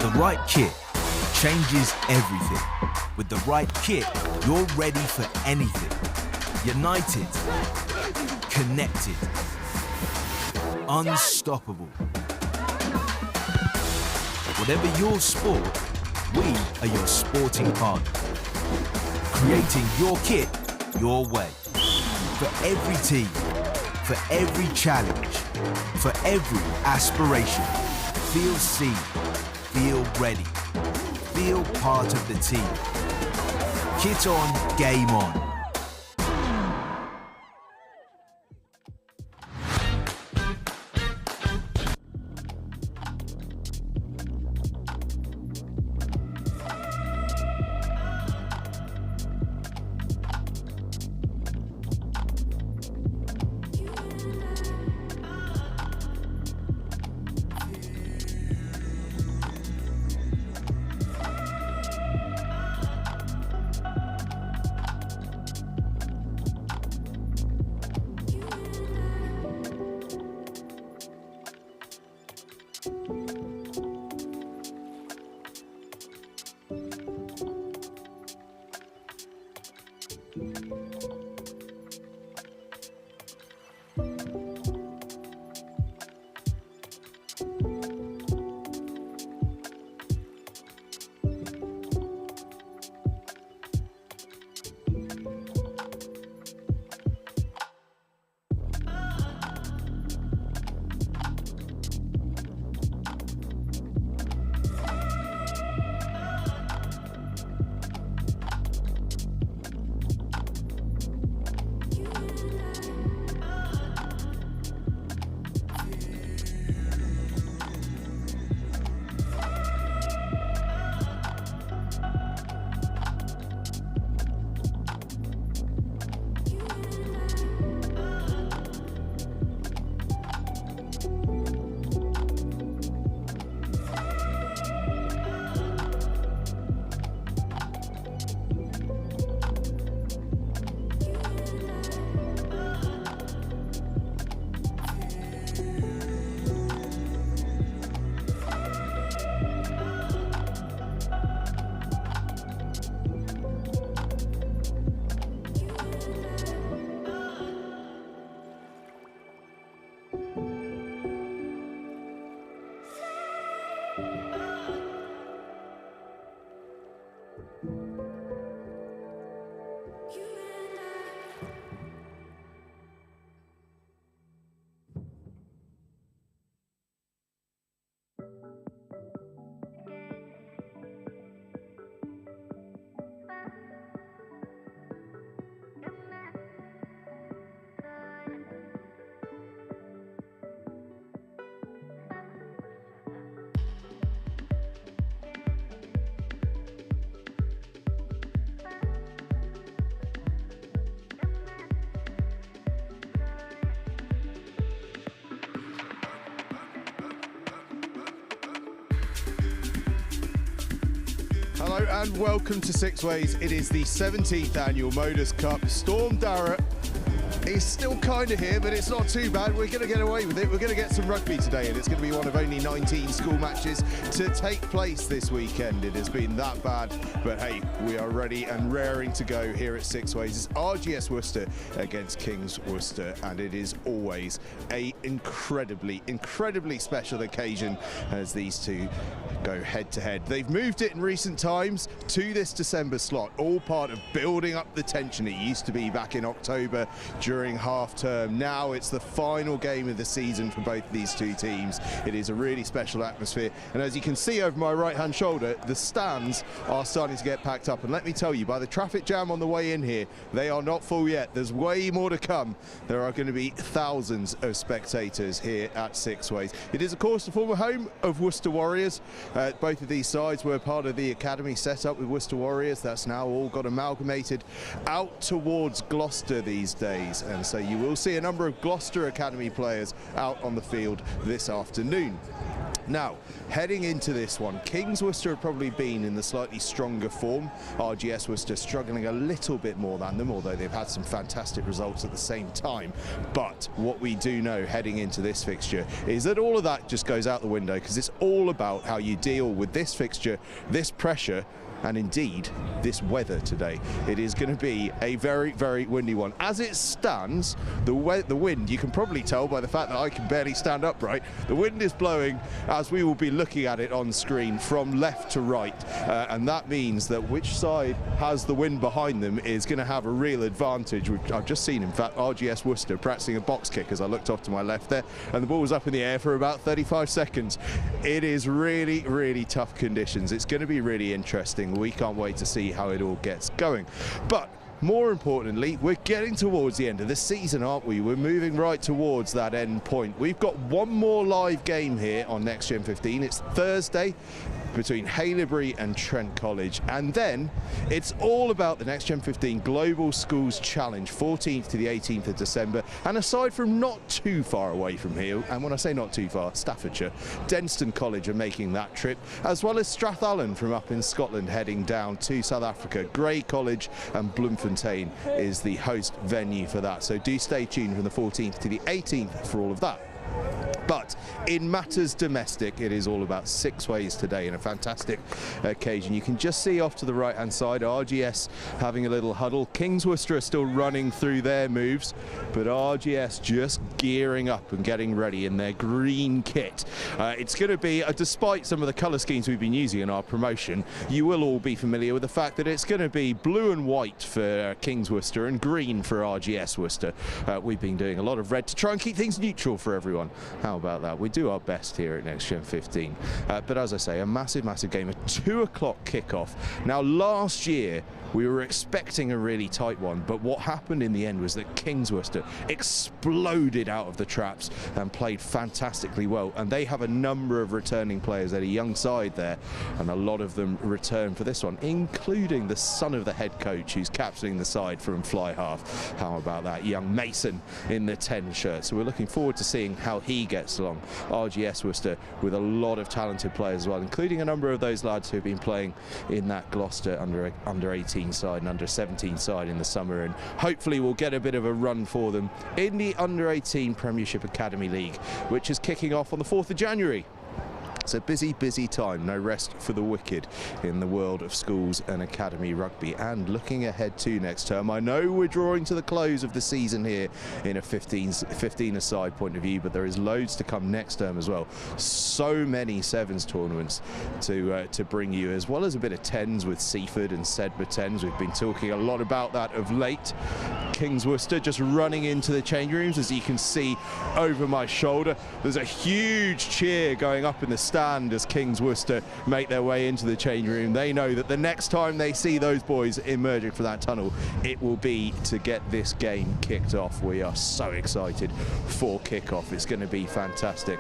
The right kit changes everything. With the right kit, you're ready for anything. United, connected, unstoppable. Whatever your sport, we are your sporting partner. Creating your kit your way. For every team, for every challenge, for every aspiration. Feel seen, feel ready, feel part of the team. Kit on, game on. Hello and welcome to Six Ways. It is the 17th annual MODUS Cup. Storm Darrett is still kind of here, but it's not too bad. We're going to get away with it. We're going to get some rugby today, and it's going to be one of only 19 school matches to take place this weekend. It has been that bad, but hey, we are ready and raring to go here at Six Ways. It's RGS Worcester against Kings Worcester, and it is always a incredibly special occasion as these two go head to head. They've moved it in recent times to this December slot, all part of building up the tension. It used to be back in October during half term. Now it's the final game of the season for both of these two teams. It is a really special atmosphere, and as you can see over my right hand shoulder, the stands are starting to get packed up, and let me tell you, by the traffic jam on the way in here, they are not full yet. There's way more to come. There are going to be thousands of spectators here at Six Ways. It is of course the former home of Worcester Warriors. Both of these sides were part of the academy set up with Worcester Warriors. That's now all got amalgamated out towards Gloucester these days, and so you will see a number of Gloucester Academy players out on the field this afternoon. Now, heading into this one, Kings Worcester have probably been in the slightly stronger form. RGS Worcester struggling a little bit more than them, although they've had some fantastic results at the same time. But what we do know heading into this fixture is that all of that just goes out the window, because it's all about how you deal with this fixture, this pressure, and indeed this weather today. It is going to be a very, very windy one. As it stands, the wind, you can probably tell by the fact that I can barely stand upright, the wind is blowing, as we will be looking at it on screen, from left to right, and that means that which side has the wind behind them is going to have a real advantage. I've just seen, in fact, RGS Worcester practicing a box kick as I looked off to my left there, and the ball was up in the air for about 35 seconds. It is really, really tough conditions. It's going to be really interesting. We can't wait to see how it all gets going. But more importantly, we're getting towards the end of the season, aren't we? We're moving right towards that end point. We've got one more live game here on NextGen15. It's Thursday between Haileybury and Trent College, and then it's all about the NextGen15 Global Schools Challenge, 14th to the 18th of December. And aside from not too far away from here, and when I say not too far, Staffordshire, Denston College are making that trip, as well as Strathallan from up in Scotland heading down to South Africa. Grey College and Bloemfontein is the host venue for that, so do stay tuned from the 14th to the 18th for all of that. But in matters domestic, it is all about six ways today, and a fantastic occasion. You can just see off to the right hand side RGS having a little huddle. Kings Worcester are still running through their moves, but RGS just gearing up and getting ready in their green kit. It's going to be, despite some of the colour schemes we've been using in our promotion, you will all be familiar with the fact that it's going to be blue and white for Kings Worcester and green for RGS Worcester. We've been doing a lot of red to try and keep things neutral for everyone. How about that? We do our best here at NextGen15. But as I say, a massive, massive game, a 2 o'clock kickoff. Now, last year, we were expecting a really tight one, but what happened in the end was that Kings Worcester exploded out of the traps and played fantastically well. And they have a number of returning players at a young side there, and a lot of them return for this one, including the son of the head coach who's captaining the side from fly half. How about that? Young Mason in the 10 shirt. So we're looking forward to seeing how he gets along. RGS Worcester with a lot of talented players as well, including a number of those lads who've been playing in that Gloucester under 18 side and under 17 side in the summer, and hopefully we'll get a bit of a run for them in the under 18 Premiership Academy League, which is kicking off on the 4th of January. It's a busy, busy time. No rest for the wicked in the world of schools and academy rugby. And looking ahead to next term, I know we're drawing to the close of the season here in a 15-a-side point of view, but there is loads to come next term as well. So many sevens tournaments to bring you, as well as a bit of tens with Seaford and Sedbergh tens. We've been talking a lot about that of late. Kings Worcester just running into the change rooms, as you can see over my shoulder. There's a huge cheer going up in the stand as Kings Worcester make their way into the change room. They know that the next time they see those boys emerging from that tunnel, it will be to get this game kicked off. We are so excited for kickoff. It's going to be fantastic.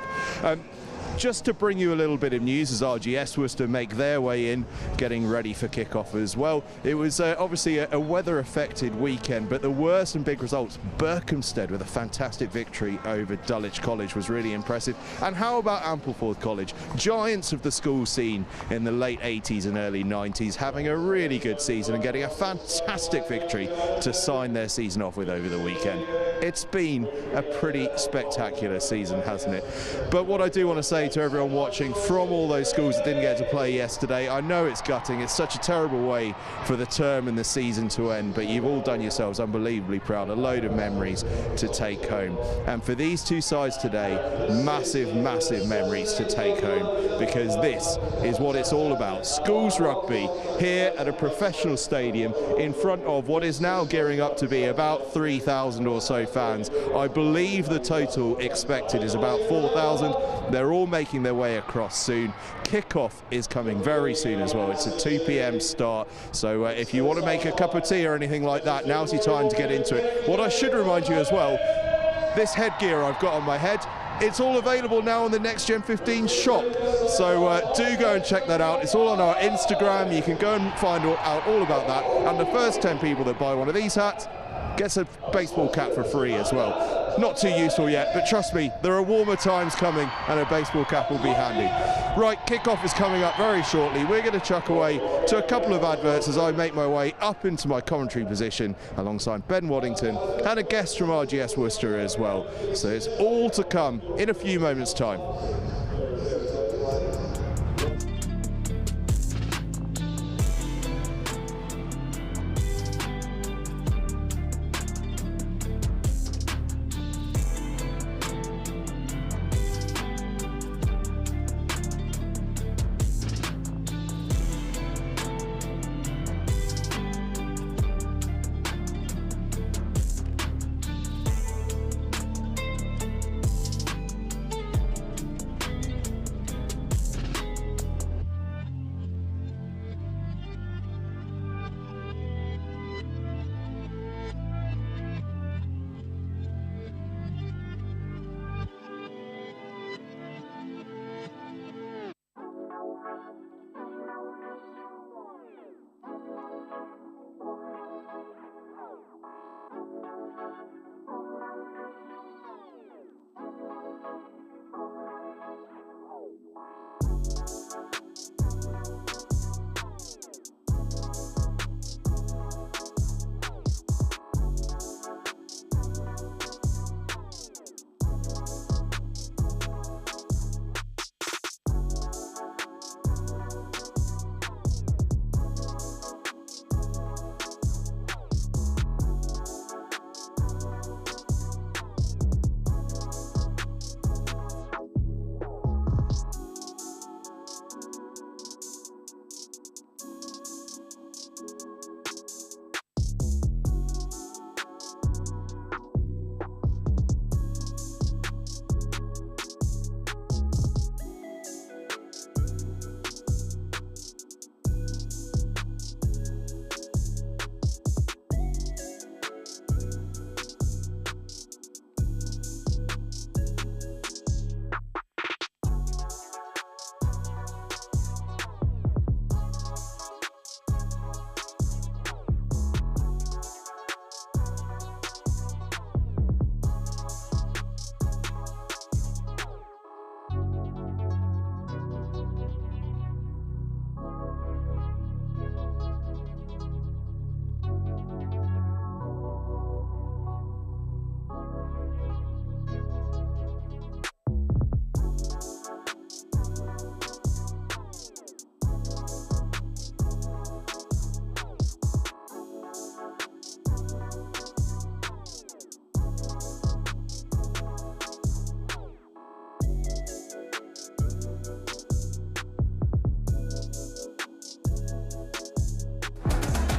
Just to bring you a little bit of news as RGS Worcester make their way in, getting ready for kickoff as well. It was obviously a weather-affected weekend, but there were some big results. Berkhamsted with a fantastic victory over Dulwich College was really impressive. And how about Ampleforth College? Giants of the school scene in the late 80s and early 90s, having a really good season and getting a fantastic victory to sign their season off with over the weekend. It's been a pretty spectacular season, hasn't it? But what I do want to say to everyone watching from all those schools that didn't get to play yesterday, I know it's gutting. It's such a terrible way for the term and the season to end, but you've all done yourselves unbelievably proud. A load of memories to take home. And for these two sides today, massive, massive memories to take home, because this is what it's all about. Schools rugby here at a professional stadium in front of what is now gearing up to be about 3,000 or so fans. I believe the total expected is about 4,000. They're all making their way across soon. Kickoff is coming very soon as well. It's a 2 p.m. start, so if you want to make a cup of tea or anything like that, now's your time to get into it. What I should remind you as well, this headgear I've got on my head, it's all available now on the NextGen15 shop, so do go and check that out. It's all on our Instagram. You can go and find out all about that, and the first 10 people that buy one of these hats gets a baseball cap for free as well. Not too useful yet, but trust me, there are warmer times coming and a baseball cap will be handy. Right, kickoff is coming up very shortly. We're going to chuck away to a couple of adverts as I make my way up into my commentary position alongside Ben Waddington and a guest from RGS Worcester as well. So it's all to come in a few moments' time.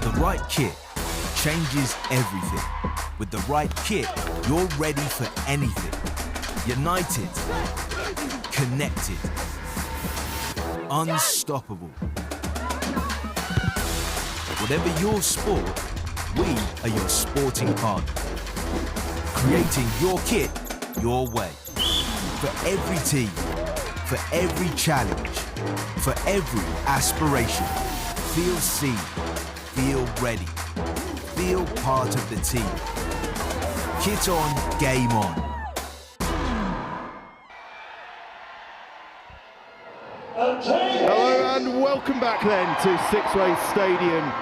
The right kit changes everything. With the right kit, you're ready for anything. United, connected, unstoppable. Whatever your sport, we are your sporting partner. Creating your kit your way. For every team, for every challenge, for every aspiration. Feel seen, feel ready, feel part of the team. Kit on, game on. Hello and welcome back then to Sixways Stadium.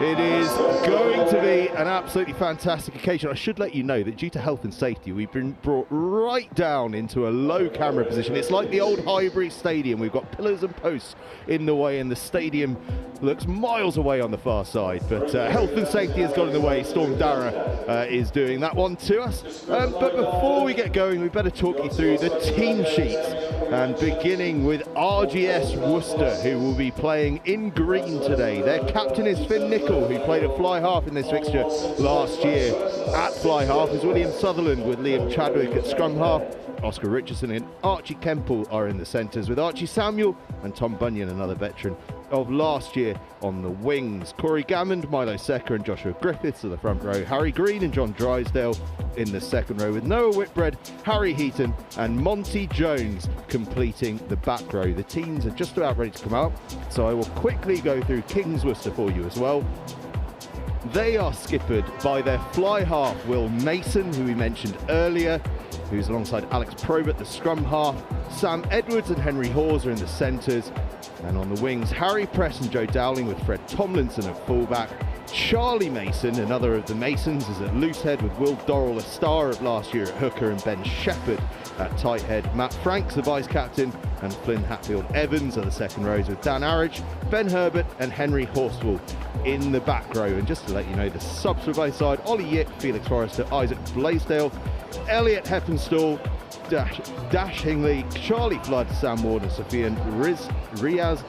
It is going to be an absolutely fantastic occasion. I should let you know that due to health and safety, we've been brought right down into a low camera position. It's like the old Highbury Stadium. We've got pillars and posts in the way, and the stadium looks miles away on the far side. But health and safety has got in the way. Storm Dara is doing that one to us. But before we get going, we better talk you through the team sheets. And beginning with RGS Worcester, who will be playing in green today. Their captain is Finn Nicol, who played at fly half in this fixture last year. At fly half is William Sutherland, with Liam Chadwick at scrum half. Oscar Richardson and Archie Kemple are in the centres, with Archie Samuel and Tom Bunyan, another veteran of last year, on the wings. Corey Gammond, Milo Secker and Joshua Griffiths are the front row. Harry Green and John Drysdale in the second row, with Noah Whitbread, Harry Heaton and Monty Jones completing the back row. The teams are just about ready to come out, so I will quickly go through Kings Worcester for you as well. They are skippered by their fly half, Will Mason, who we mentioned earlier, who's alongside Alex Probert, the scrum half. Sam Edwards and Henry Hawes are in the centres. And on the wings, Harry Press and Joe Dowling with Fred Tomlinson at fullback. Charlie Mason, another of the Masons, is at loosehead with Will Dorrell, a star of last year at hooker, and Ben Shepherd at tight head. Matt Franks, the vice-captain, and Flynn Hatfield-Evans are the second rows with Dan Arridge, Ben Herbert and Henry Horswell in the back row. And just to let you know, the subs for both sides: Ollie Yip, Felix Forrester, Isaac Blaisdell, Elliot Heppenstall, Dash Hingley, Charlie Flood, Sam Ward and Sofian Riaz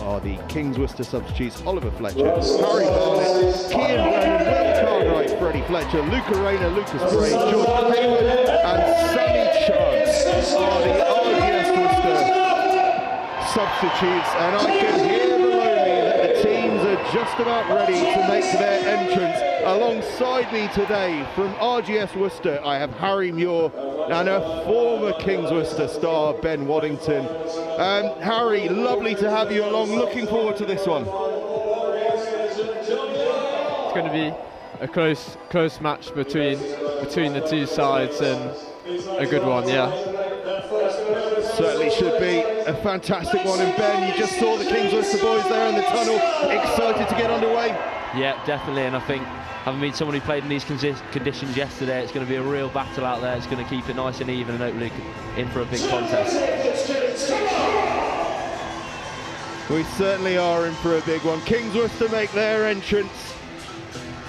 are the Kings Worcester substitutes. Oliver Fletcher, Harry Barnett, Kean Brennan, Will Cartwright, Freddie Fletcher, Luca Rayner, Lucas Bray, Jordan Hayward and Sammy Chance are the RGS Worcester substitutes. And I can hear below me that the teams are just about ready to make their entrance. Alongside me today from RGS Worcester, I have Harry Muir and a former Kings Worcester star, Ben Waddington. Harry, lovely to have you along. Looking forward to this one. It's going to be a close match between the two sides, and a good one, yeah. Certainly should be a fantastic one. And Ben, you just saw the Kings Worcester boys there in the tunnel, excited to get underway. Yeah, definitely, and I think having been someone who played in these conditions yesterday, it's going to be a real battle out there. It's going to keep it nice and even and hopefully in for a big contest. We certainly are in for a big one. Kings Worcester make their entrance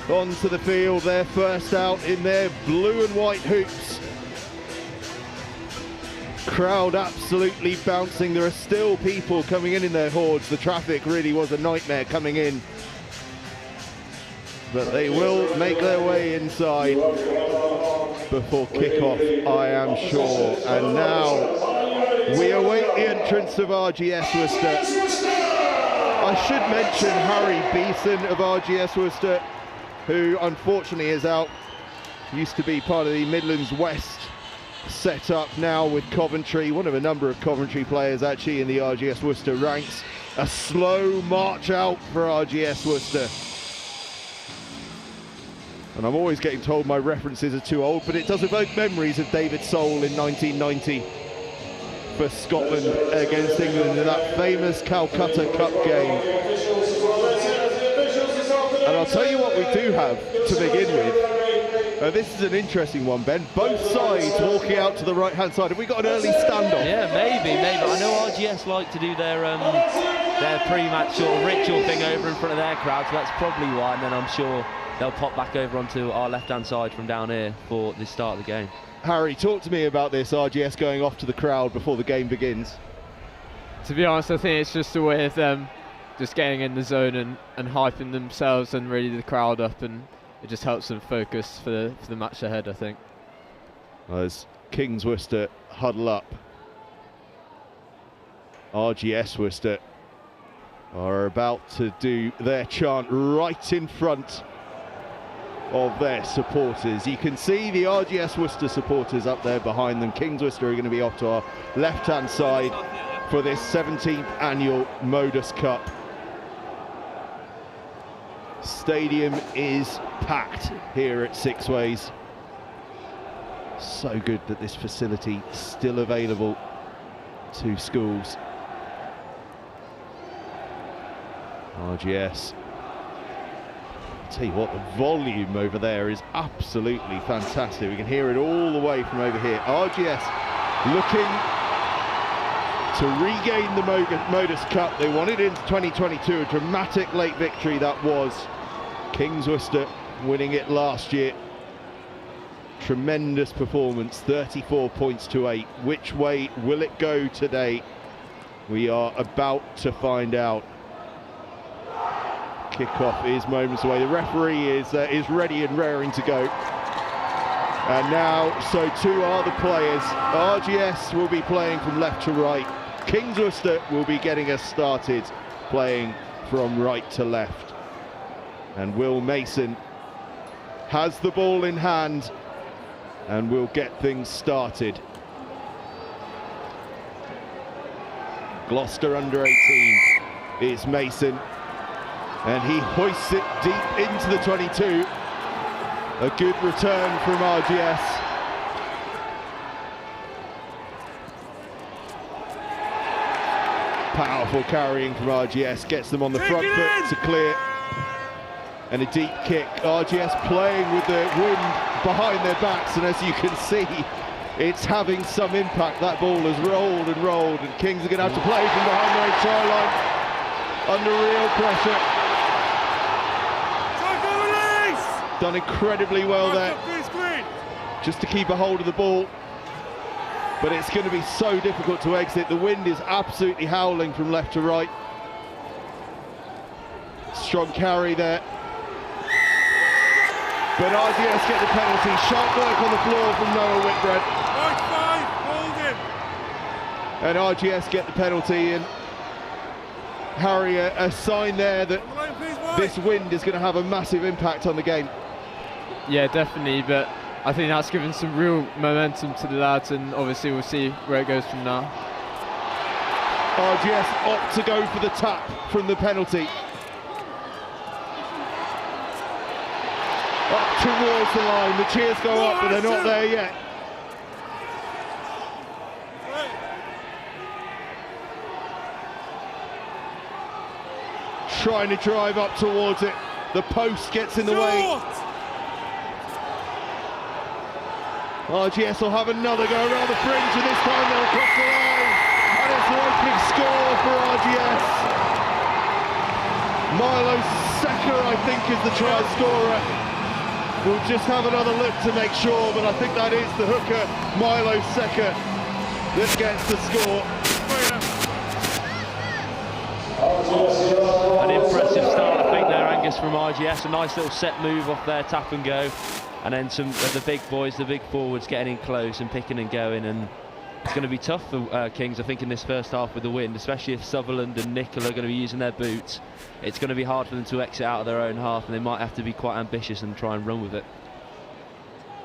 onto the field, their first out in their blue and white hoops. Crowd absolutely bouncing. There are still people coming in their hordes. The traffic really was a nightmare coming in. But they will make their way inside before kick-off, I am sure. And now we await the entrance of RGS Worcester. I should mention Harry Beeson of RGS Worcester, who unfortunately is out. Used to be part of the Midlands West set up, now with Coventry, one of a number of Coventry players actually in the RGS Worcester ranks. A slow march out for RGS Worcester. And I'm always getting told my references are too old, but it does evoke memories of David Soul in 1990 for Scotland against England in that famous Calcutta Cup game. And I'll tell you what we do have to begin with. This is an interesting one, Ben. Both sides walking out to the right-hand side. Have we got an early standoff? Yeah, maybe. I know RGS like to do their pre-match sort of ritual thing over in front of their crowd, so that's probably why. And then I'm sure they'll pop back over onto our left-hand side from down here for the start of the game. Harry, talk to me about this RGS going off to the crowd before the game begins. To be honest, I think it's just a way of them just getting in the zone and hyping themselves and really the crowd up, and it just helps them focus for the match ahead, I think. As Kings Worcester huddle up, RGS Worcester are about to do their chant right in front of their supporters. You can see the RGS Worcester supporters up there behind them. Kings Worcester are going to be off to our left-hand side for this 17th annual Modus Cup. Stadium is packed here at Six Ways. So good that this facility is still available to schools. RGS. Tell you what, the volume over there is absolutely fantastic. We can hear it all the way from over here. RGS looking to regain the Modus Cup. They won it in 2022, a dramatic late victory that was. Kings Worcester winning it last year. Tremendous performance, 34 points to 8. Which way will it go today? We are about to find out. Kickoff is moments away. The referee is ready and raring to go. And now, so too are the players. RGS will be playing from left to right. Kings Worcester will be getting us started, playing from right to left. And Will Mason has the ball in hand and will get things started. Gloucester under 18 is Mason. And he hoists it deep into the 22. A good return from RGS. Powerful carrying from RGS, gets them on the front foot to clear. And a deep kick. RGS playing with the wind behind their backs, and as you can see, it's having some impact. That ball has rolled and rolled, and Kings are going to have to play from behind their own try line under real pressure. Done incredibly well there, just to keep a hold of the ball. But it's going to be so difficult to exit. The wind is absolutely howling from left to right. Strong carry there. But RGS get the penalty. Sharp work on the floor from Noah Whitbread. And RGS get the penalty, and Harry, a sign there that this wind is going to have a massive impact on the game. Yeah, definitely, but I think that's given some real momentum to the lads, and obviously we'll see where it goes from now. RGS opt to go for the tap from the penalty. Up towards the line, the cheers go up, but they're not there yet. Trying to drive up towards it. The post gets in the way. RGS will have another go around the fringe, and this time they'll cross the line. And it's the opening score for RGS. Milo Secker, I think, is the try scorer. We'll just have another look to make sure, but I think that is the hooker, Milo Secker, that gets the score. An impressive start, I think, there, Angus, from RGS. A nice little set move off their tap and go. And then some of the big boys, the big forwards, getting in close and picking and going. And it's going to be tough for Kings, I think, in this first half with the wind, especially if Sutherland and Nickel are going to be using their boots. It's going to be hard for them to exit out of their own half, and they might have to be quite ambitious and try and run with it.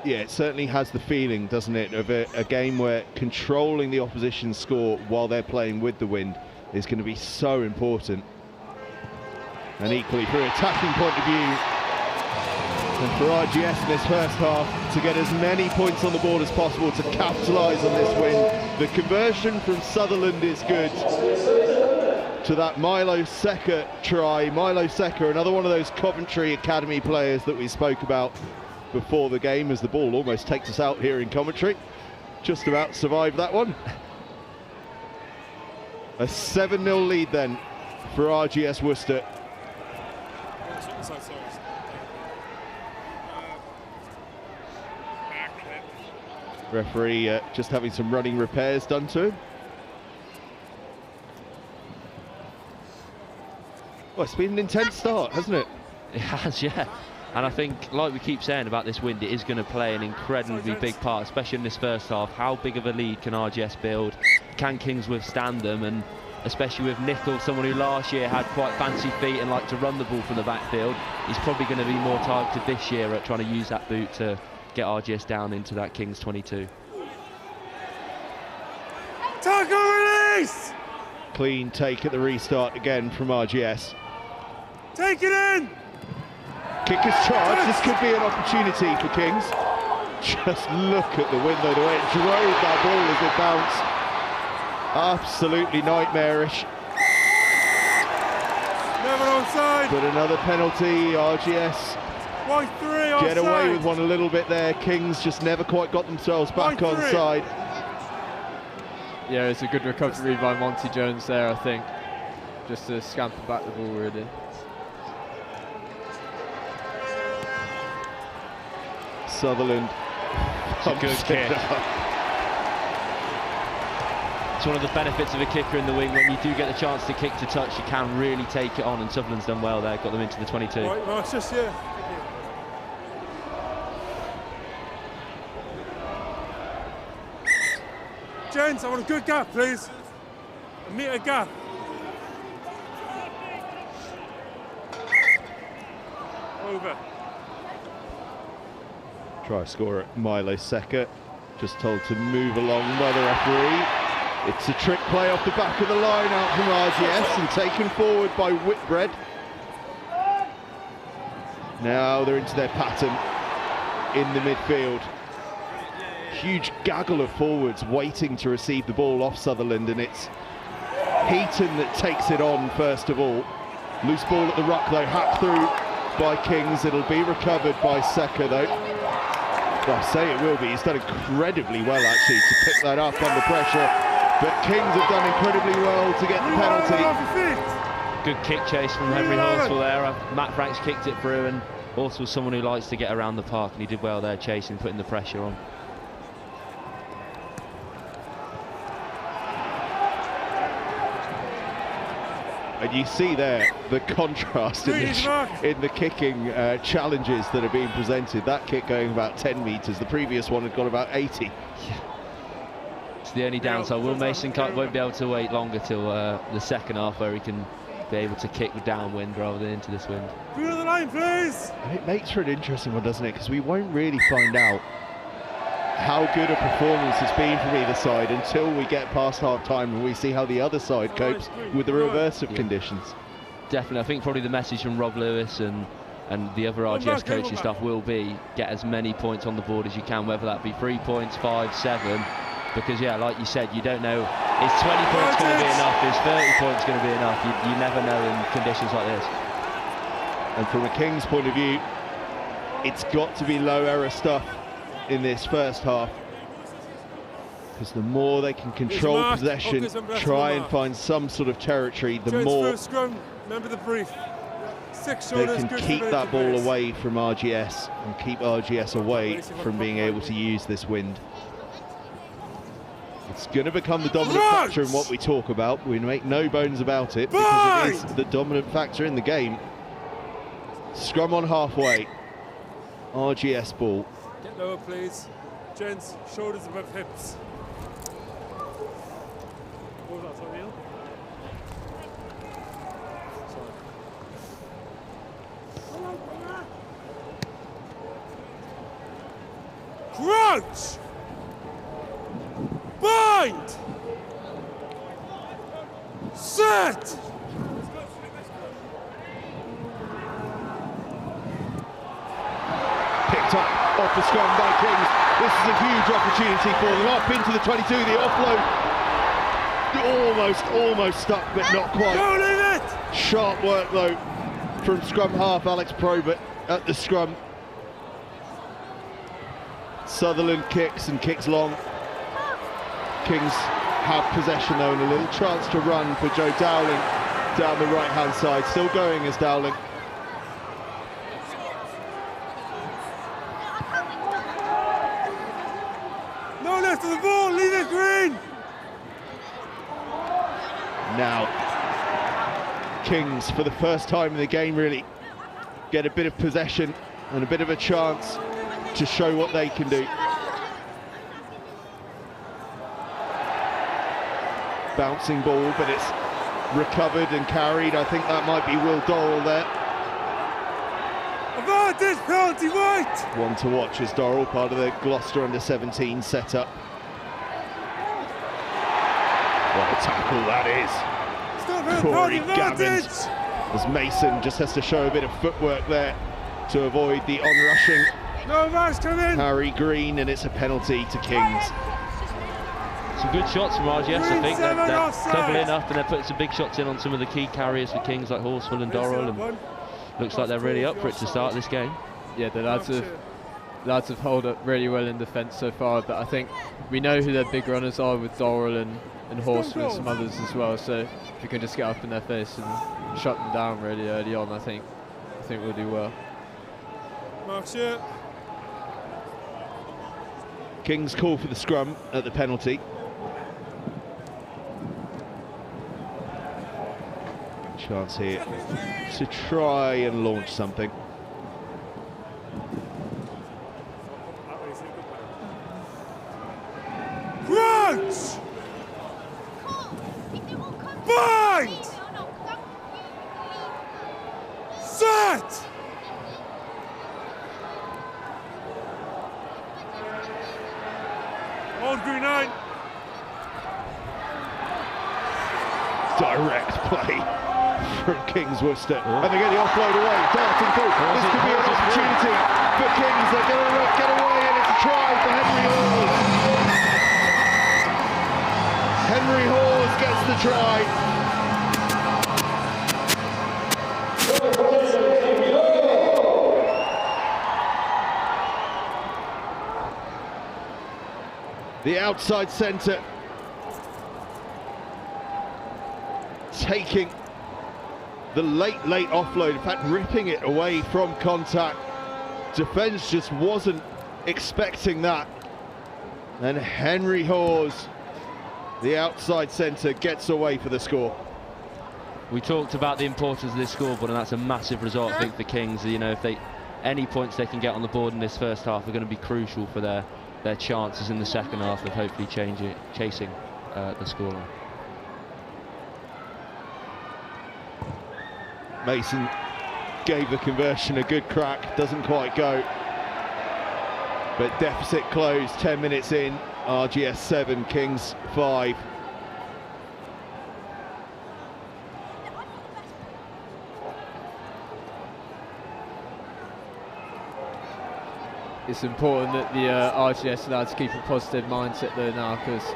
Yeah, it certainly has the feeling, doesn't it, of a game where controlling the opposition's score while they're playing with the wind is going to be so important. And equally, from an attacking point of view, and for RGS in this first half to get as many points on the board as possible to capitalise on this win. The conversion from Sutherland is good to that Milo Secker try. Milo Secker, another one of those Coventry Academy players that we spoke about before the game, as the ball almost takes us out here in Coventry. Just about survived that one. A 7-0 lead then for RGS Worcester. Referee just having some running repairs done to him. Well, it's been an intense start, hasn't it? It has, yeah. And I think, like we keep saying about this wind, it is going to play an incredibly big part, especially in this first half. How big of a lead can RGS build? Can Kings withstand them? And especially with Nickel, someone who last year had quite fancy feet and liked to run the ball from the backfield, he's probably going to be more targeted this year at trying to use that boot to get RGS down into that Kings 22. Tackle release! Clean take at the restart again from RGS. Take it in! Kicker's charge, this could be an opportunity for Kings. Just look at the wind though, the way it drove that ball as it bounced. Absolutely nightmarish. Never onside! But another penalty, RGS White 3 onside! get away with one a little bit there. Kings just never quite got themselves back White 3. onside. Yeah, it's a good recovery by Monty Jones there, I think. Just to scamper back the ball, really. Sutherland. It's a good kick. It's one of the benefits of a kicker in the wing. When you do get the chance to kick to touch, you can really take it on, and Sutherland's done well there, got them into the 22. Right, Marcus, yeah. Gents, I want a good gap, please. A metre gap. Over. Try scorer Milo Secker, just told to move along by the referee. It's a trick play off the back of the line out from RGS and taken forward by Whitbread. Now they're into their pattern in the midfield. Huge gaggle of forwards waiting to receive the ball off Sutherland, and it's Heaton that takes it on first of all. Loose ball at the ruck though, hacked through by Kings. It'll be recovered by Seka though. Well, I say it will be. He's done incredibly well actually to pick that up under pressure, but Kings have done incredibly well to get the penalty. Good kick chase from Henry Horsfall there. Matt Franks kicked it through, and Horsfall's someone who likes to get around the park, and he did well there chasing, putting the pressure on. And you see there the contrast in the kicking challenges that are being presented. That kick going about 10 metres, the previous one had gone about 80. Yeah. It's the only downside. Will Mason Clark won't be able to wait longer till the second half, where he can be able to kick downwind rather than into this wind. Through the line, please! And it makes for an interesting one, doesn't it? Because we won't really find out how good a performance it's been from either side until we get past half-time and we see how the other side copes with the reverse of conditions. Definitely, I think probably the message from Rob Lewis and the other RGS coaching staff will be get as many points on the board as you can, whether that be 3 points, 5, 7, because yeah, like you said, you don't know, is 20 points going to be enough, is 30 points going to be enough, you never know in conditions like this. And from a Kings point of view, it's got to be low error stuff in this first half, because the more they can control possession, try and find some sort of territory, the more remember the brief. They can keep that ball away from RGS and keep RGS away from being able to use this wind. It's going to become the dominant factor in what we talk about. We make no bones about it, because it is the dominant factor in the game. Scrum on halfway. RGS ball. Get lower, please. Gents, shoulders above hips. What was that, sorry, Neil? Crouch! Bind! Set! Picked up off the scrum by Kings. This is a huge opportunity for them. Up into the 22, the offload. Almost stuck, but not quite. Don't leave it! Sharp work though from scrum half Alex Probert at the scrum. Sutherland kicks and kicks long. Kings have possession though, and a little chance to run for Joe Dowling down the right hand side. Still going as Dowling. No left of the ball, leave it green! Now, Kings, for the first time in the game, really get a bit of possession and a bit of a chance to show what they can do. Bouncing ball, but it's recovered and carried. I think that might be Will Dorrell there. Advantage, penalty, right! One to watch is Dorrell, part of the Gloucester under-17 setup. What a tackle that is. Corey Gammons, as Mason just has to show a bit of footwork there to avoid the onrushing No marks come in. Harry Green, and it's a penalty to Kings. Some good shots from RGS, I think. They're doubling up and they're putting some big shots in on some of the key carriers for Kings, like Horsfall and Dorrell, and looks like they're really up for it to start this game. Yeah, the lads have held up really well in defence so far, but I think we know who their big runners are with Dorrell and Horsfall and some others as well, so if you can just get up in their face and shut them down really early on, I think we'll do well. Marks here. Kings call for the scrum at the penalty. Chance here to try and launch something. Crouch! Bind! Set! Hold green 9. Direct play from Kings Worcester. And they get the offload away, darting through. This could be an opportunity for Kings. They're going to get away, and it's a try for Henry Hawes. Henry Hawes gets the try. The outside centre taking the late offload, in fact ripping it away from contact. Defence just wasn't expecting that. And Henry Hawes, the outside centre, gets away for the score. We talked about the importance of this scoreboard, and that's a massive result, I think, for Kings. You know, if any points they can get on the board in this first half are going to be crucial for their chances in the second half of hopefully chasing the scoreline. Mason gave the conversion a good crack, doesn't quite go. But deficit closed 10 minutes in, RGS 7, Kings 5. It's important that the RGS lads keep a positive mindset though now, because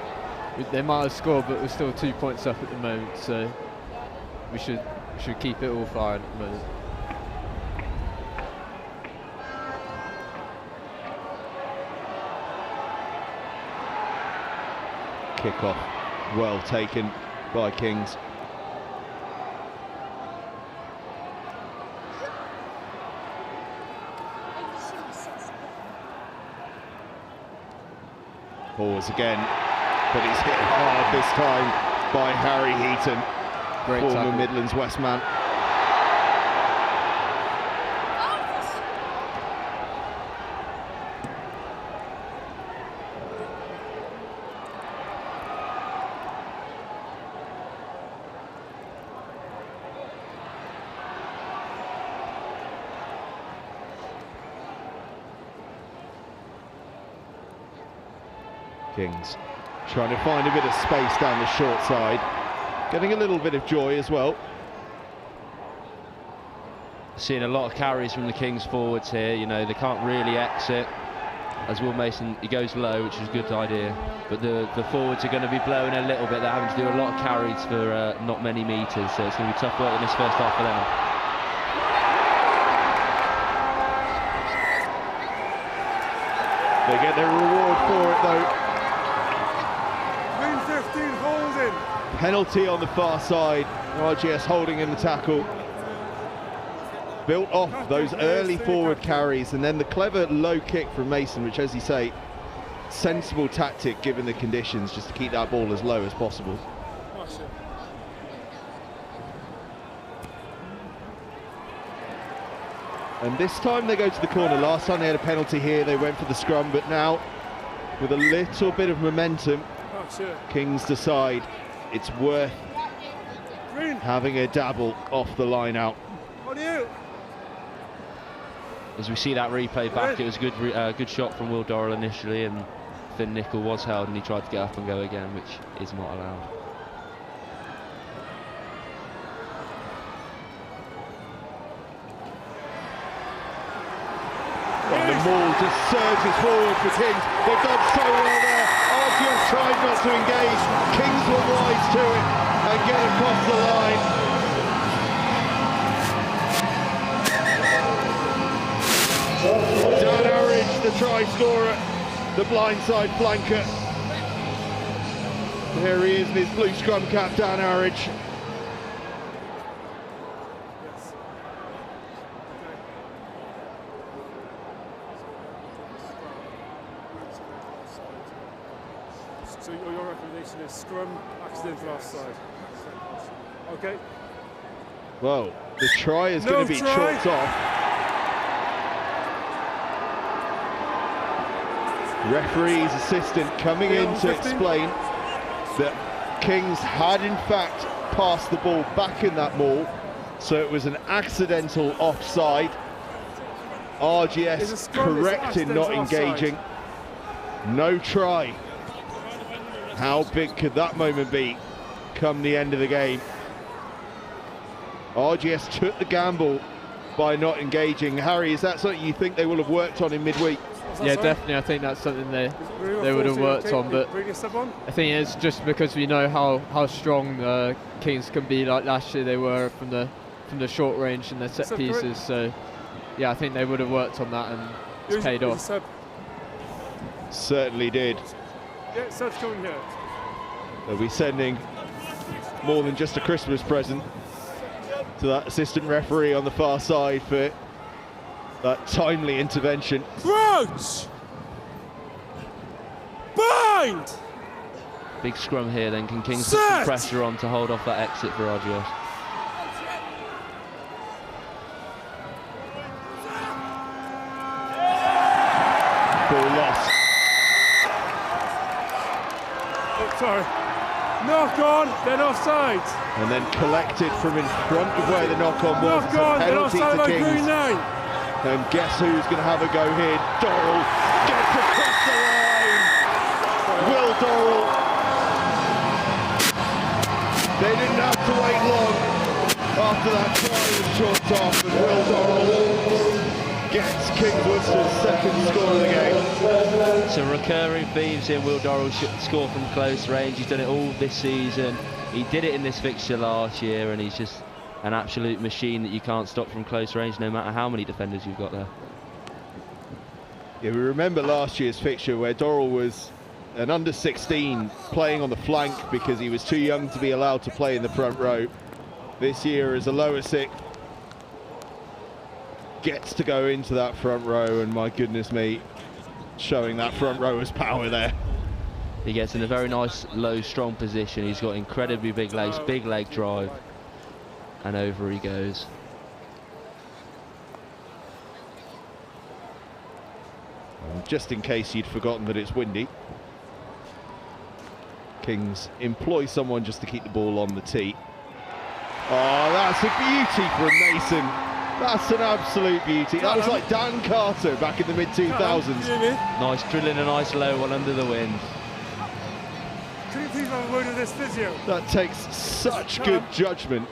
they might have scored, but we're still 2 points up at the moment, so we should keep it all firing at the moment. Kickoff well taken by Kings. Pause again, but he's hit hard this time by Harry Heaton, Great former tackle. Midlands West man. Kings trying to find a bit of space down the short side, getting a little bit of joy as well. Seeing a lot of carries from the Kings forwards here. You know, they can't really exit. As Will Mason, he goes low, which is a good idea, but the forwards are going to be blowing a little bit. They're having to do a lot of carries for not many metres, so it's going to be tough work in this first half for them. They get their reward for it though. 15 holding. Penalty on the far side, RGS holding in the tackle. Built off those early forward carries, and then the clever low kick from Mason, which, as you say, sensible tactic given the conditions, just to keep that ball as low as possible. And this time they go to the corner. Last time they had a penalty here, they went for the scrum, but now with a little bit of momentum, Kings decide it's worth having a dabble off the line out. As we see that replay back, it was a good shot from Will Dorrell initially, and Finn Nicol was held and he tried to get up and go again, which is not allowed. And the maul just surges forward for Kings. They've done so well there. RGS tried not to engage. Kings were wise to it and get across the line. Dan Arridge, the try scorer, the blindside flanker. There he is in his blue scrum cap, Dan Arridge. So your recommendation is scrum, accidental offside. Okay. Well, the try is going to be chalked off. Referee's assistant coming in to explain that Kings had in fact passed the ball back in that maul, so it was an accidental offside. RGS correct in not engaging. No try. How big could that moment be come the end of the game? RGS took the gamble by not engaging. Harry, is that something you think they will have worked on in midweek? Yeah, definitely. I think that's something they would have worked on, but I think it's just because we know how strong Kings can be. Like last year, they were from the short range and their set pieces. So yeah, I think they would have worked on that, and it's paid off. Certainly did. Yeah, Seb's coming here. They'll be sending more than just a Christmas present to that assistant referee on the far side for that timely intervention. Crouch! Bind! Big scrum here then. Can Kings put some pressure on to hold off that exit for RGS? Ball lost. Oh, sorry. Knock on, then offside. And then collected from in front of where the knock-on was. Knock on, then Penalty offside to by Kings. Green 9. And guess who's going to have a go here? Dorrell gets across the line. Will Dorrell. They didn't have to wait long after that try was short off, and Will Dorrell gets Kings Worcester's second score of the game. Some recurring themes here. Will Dorrell score from close range. He's done it all this season. He did it in this fixture last year, and he's just an absolute machine that you can't stop from close range, no matter how many defenders you've got there. Yeah, we remember last year's fixture where Dorrell was an under-16 playing on the flank because he was too young to be allowed to play in the front row. This year, as a lower six, gets to go into that front row, and my goodness me, showing that front rower's power there. He gets in a very nice, low, strong position. He's got incredibly big legs, big leg drive, and over he goes. Just in case you'd forgotten that it's windy, Kings employ someone just to keep the ball on the tee. Oh, that's a beauty from Mason. That's an absolute beauty. That was like Dan Carter back in the mid-2000s. Nice drilling a nice low one under the wind. Can you please have a word of this physio? That takes such good judgment.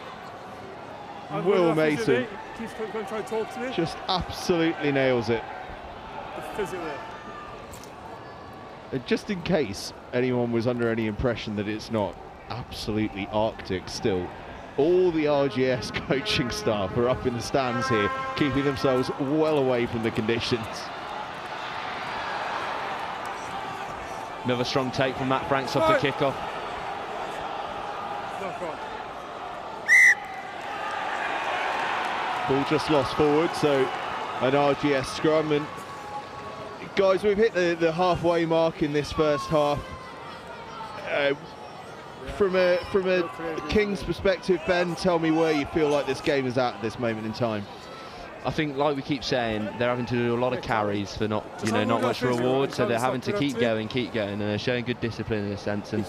Will Mason Keeps going to try and talk to me. just absolutely nails it. The physio there. And just in case anyone was under any impression that it's not absolutely Arctic still, all the RGS coaching staff are up in the stands here, keeping themselves well away from the conditions. Another strong take from Matt Franks off the kickoff. Ball just lost forward, so an RGS scrum. And guys, we've hit the halfway mark in this first half. From a Kings perspective, Ben, tell me where you feel like this game is at this moment in time. I think, like we keep saying, they're having to do a lot of carries for not much reward, so they're having to keep going, and they're showing good discipline in a sense, and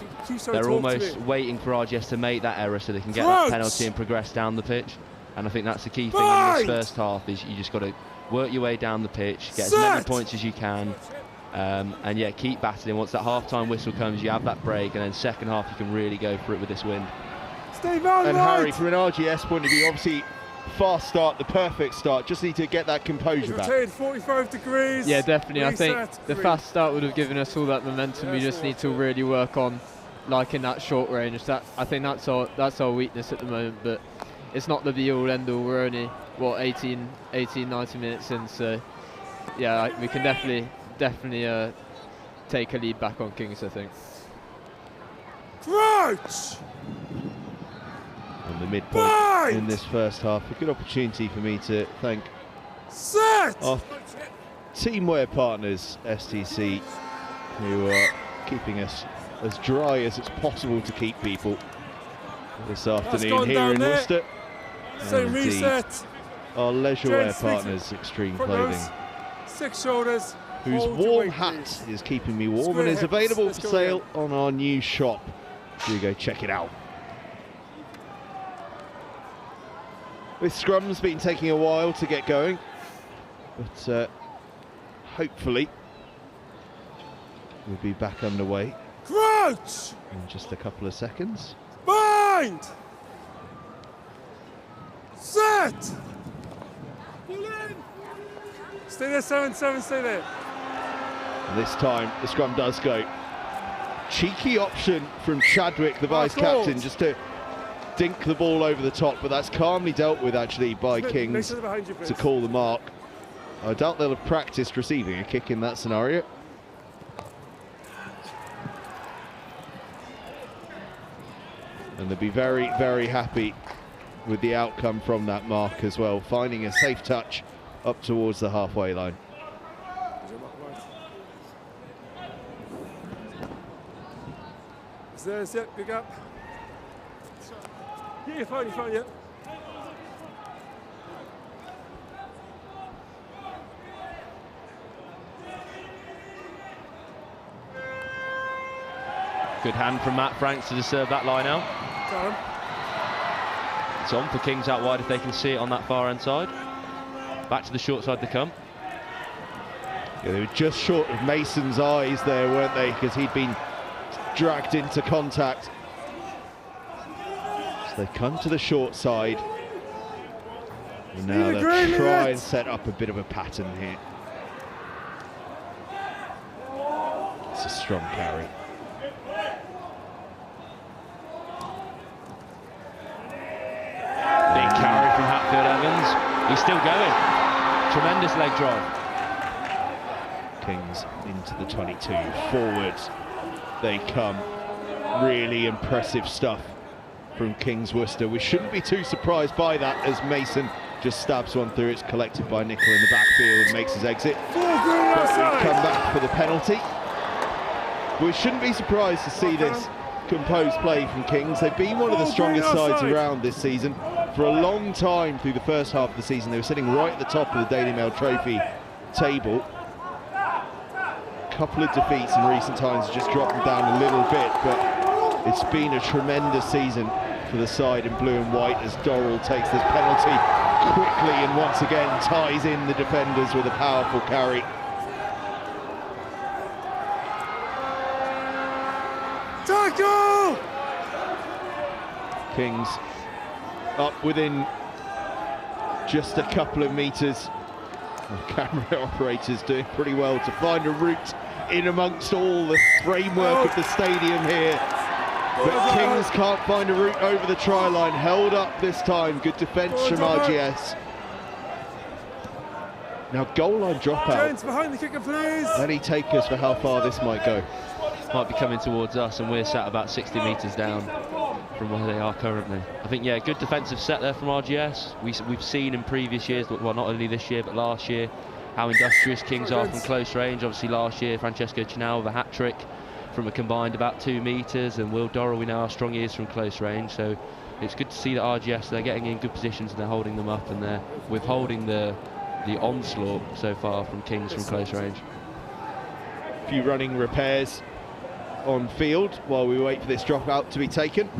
they're almost waiting for RGS to make that error so they can get that penalty and progress down the pitch. And I think that's the key thing in this first half, is you just got to work your way down the pitch, get as many points as you can, and yeah, keep battling. Once that half-time whistle comes, you have that break, and then second half you can really go for it with this wind. And Harry, from an RGS point of view, obviously fast start, the perfect start, just need to get that composure back. 45 degrees. Yeah, definitely. I think the fast start would have given us all that momentum. We just need to really work on, like in that short range. I think that's our weakness at the moment, but it's not the be-all end-all. We're only 18, 90 minutes in, so yeah, we can definitely take a lead back on Kings, I think. Crouch! On the midpoint in this first half, a good opportunity for me to thank our teamwear partners, STC, who are keeping us as dry as it's possible to keep people this afternoon here in Worcester. Same reset. Our leisure wear partners, Extreme Clothing, 6 shoulders, whose warm hat is keeping me warm and is available for sale on our new shop. Do go check it out. This scrum's been taking a while to get going, but hopefully we'll be back underway Crouch! in just a couple of seconds. Bind! Set! Stay there, 7-7, stay there. And this time, the scrum does go. Cheeky option from Chadwick, the vice-captain, just to dink the ball over the top, but that's calmly dealt with, actually, by Kings to call the mark. I doubt they'll have practiced receiving a kick in that scenario. And they'll be very, very happy with the outcome from that mark as well, finding a safe touch up towards the halfway line. There's it, big up. Yeah, you're fine, yeah. Good hand from Matt Franks to disturb that line out. It's on for Kings out wide if they can see it on that far end side. Back to the short side they come. Yeah, they were just short of Mason's eyes there, weren't they? Because he'd been dragged into contact. So they come to the short side. And now they'll try and set up a bit of a pattern here. It's a strong carry. Big carry from Hatfield Evans. He's still going. Tremendous leg drive. Kings into the 22. Forwards they come. Really impressive stuff from Kings Worcester. We shouldn't be too surprised by that as Mason just stabs one through. It's collected by Nicola in the backfield and makes his exit. But we come back for the penalty. We shouldn't be surprised to see this composed play from Kings. They've been one of the strongest sides around this season. For a long time through the first half of the season, they were sitting right at the top of the Daily Mail Trophy table. A couple of defeats in recent times just dropped them down a little bit, but it's been a tremendous season for the side in blue and white as Dorrell takes this penalty quickly and once again ties in the defenders with a powerful carry. Tackle! Kings up within just a couple of metres. The camera operators doing pretty well to find a route in amongst all the framework of the stadium here. But Kings can't find a route over the try line. Held up this time. Good defence from RGS. Now goal line dropout. Gents, behind the kicker, please. Any takers for how far this might go? Might be coming towards us, and we're sat about 60 metres down from where they are currently. I think, yeah, good defensive set there from RGS. We've seen in previous years, well, not only this year but last year, how industrious Kings are from close range. Obviously last year, Francesco Chinal with a hat-trick from a combined about 2 metres, and Will Dorrell, we know how strong he is from close range. So it's good to see that RGS, they're getting in good positions and they're holding them up, and they're withholding the onslaught so far from Kings from close range. A few running repairs on field while we wait for this dropout to be taken.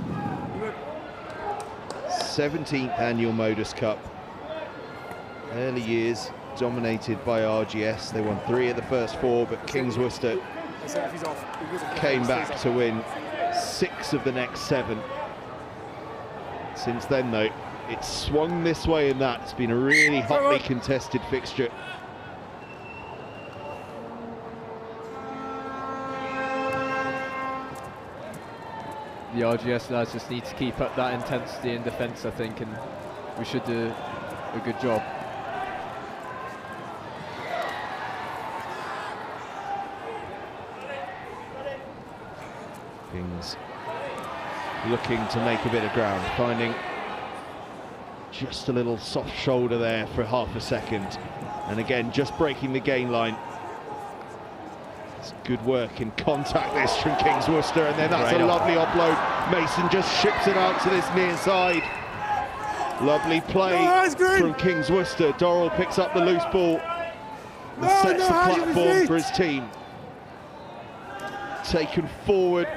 17th annual Modus Cup. Early years dominated by RGS. They won 3 of the first 4, but Kings Worcester came back to win 6 of the next 7. Since then, though, it's swung this way and that. It's been a really hotly contested fixture. The RGS lads just need to keep up that intensity in defence, I think, and we should do a good job. Kings looking to make a bit of ground, finding just a little soft shoulder there for half a second, and again just breaking the gain line. It's good work in contact this from Kings Worcester, and then that's a lovely offload. Mason just ships it out to this near side. Lovely play from Kings Worcester. Dorrell picks up the loose ball and sets the platform for his team. Taken forward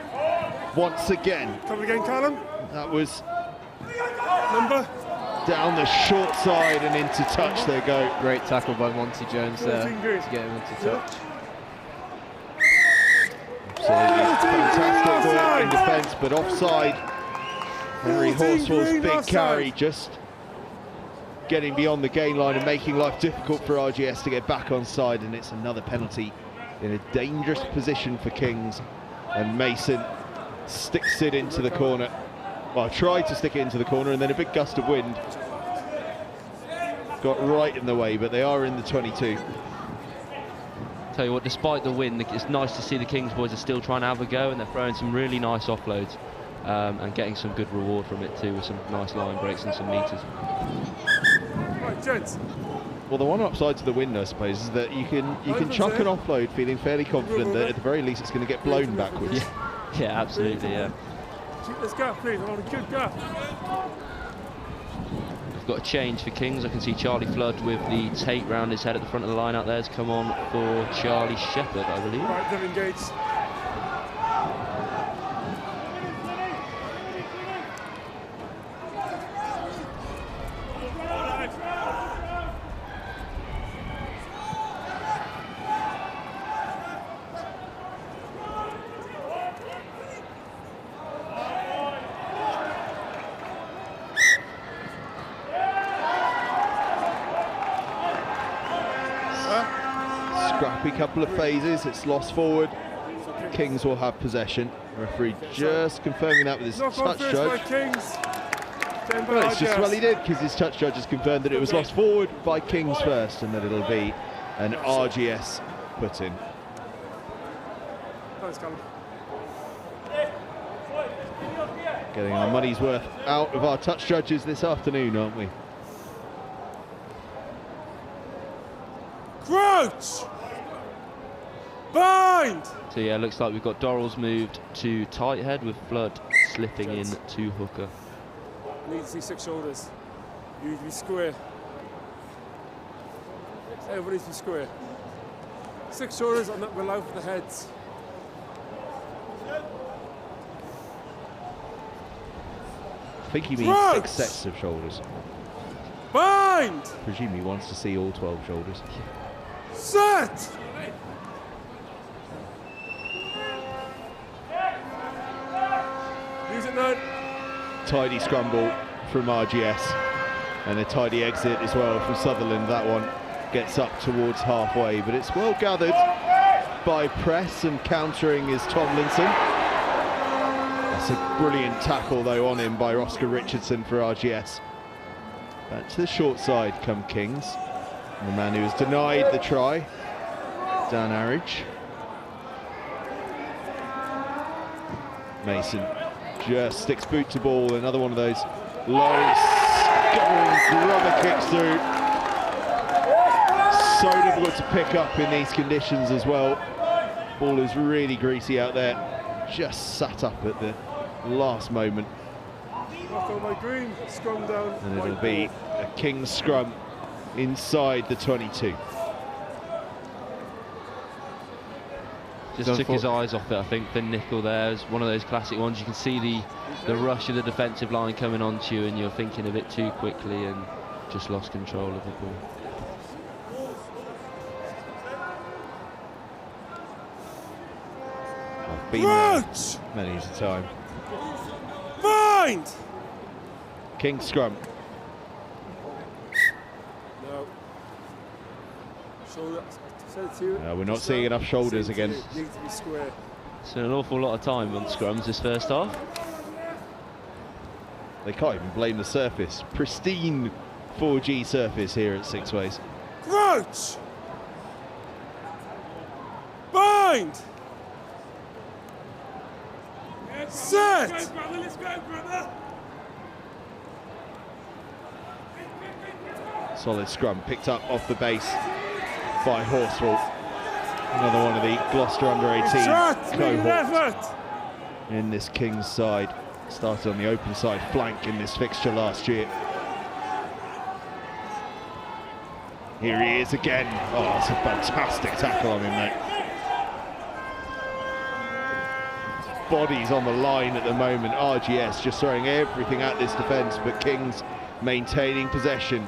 once again. Come again, Callum. That was Number. down the short side and into touch. They go. Great tackle by Monty Jones there to get him into touch. Fantastic work in defence, but offside. Henry Horsfall's big carry just getting beyond the gain line and making life difficult for RGS to get back on side, and it's another penalty in a dangerous position for Kings, and Mason sticks it into the corner. Well, tried to stick it into the corner, and then a big gust of wind got right in the way, but they are in the 22. Tell you what, despite the wind, it's nice to see the Kings boys are still trying to have a go, and they're throwing some really nice offloads and getting some good reward from it too, with some nice line breaks and some meters. Right, gents. Well, the one upside to the wind, I suppose, is that you can chuck an offload feeling fairly confident that at the very least it's going to get blown backwards. Yeah, absolutely, yeah. Keep this gap, please. I want a good gap. We've got a change for Kings. I can see Charlie Flood with the tape round his head at the front of the line out there has come on for Charlie Shepherd, I believe. Right, they're engaged. Scrappy couple of phases, it's lost forward. Kings will have possession. Referee just confirming that with his touch judge. Well, it's just, well, he did, because his touch judge has confirmed that it was lost forward by Kings first, and that it'll be an RGS put in. Getting our money's worth out of our touch judges this afternoon, aren't we? Crouch! Bind! So yeah, looks like we've got Dorrells moved to tight head with Flood slipping in to hooker. Need to see 6 shoulders. You need to be square. Everybody needs to be square. 6 shoulders and that will allow for the heads. I think he means 6 sets of shoulders. Bind! Presume he wants to see all 12 shoulders. Set! Use it now. Tidy scramble from RGS, and a tidy exit as well from Sutherland. That one gets up towards halfway, but it's well gathered by press, and countering is Tomlinson. That's a brilliant tackle though on him by Oscar Richardson for RGS. Back to the short side come Kings. And the man who has denied the try, Dan Arridge. Mason just sticks boot to ball, another one of those low rubber kicks through. So difficult to pick up in these conditions as well. Ball is really greasy out there, just sat up at the last moment. Green, scrum down, and it'll be a King's scrum inside the 22. Just took his eyes off it, I think. The nickel there is one of those classic ones. You can see the rush of the defensive line coming onto you, and you're thinking a bit too quickly and just lost control of the ball. I've been there many a time. Bind! King's scrum. No. Shoulder. We're not seeing enough shoulders again. Need to be square. So an awful lot of time on scrums this first half. They can't even blame the surface. Pristine 4G surface here at Six Ways. Crouch! Bind! Set! Let's go, brother. Let's go, brother. Solid scrum picked up off the base by Horsfall. Another one of the Gloucester under-18 cohort in this Kings side. Started on the open side flank in this fixture last year. Here he is again. Oh, that's a fantastic tackle on him, mate. Bodies on the line at the moment. RGS just throwing everything at this defence, but Kings maintaining possession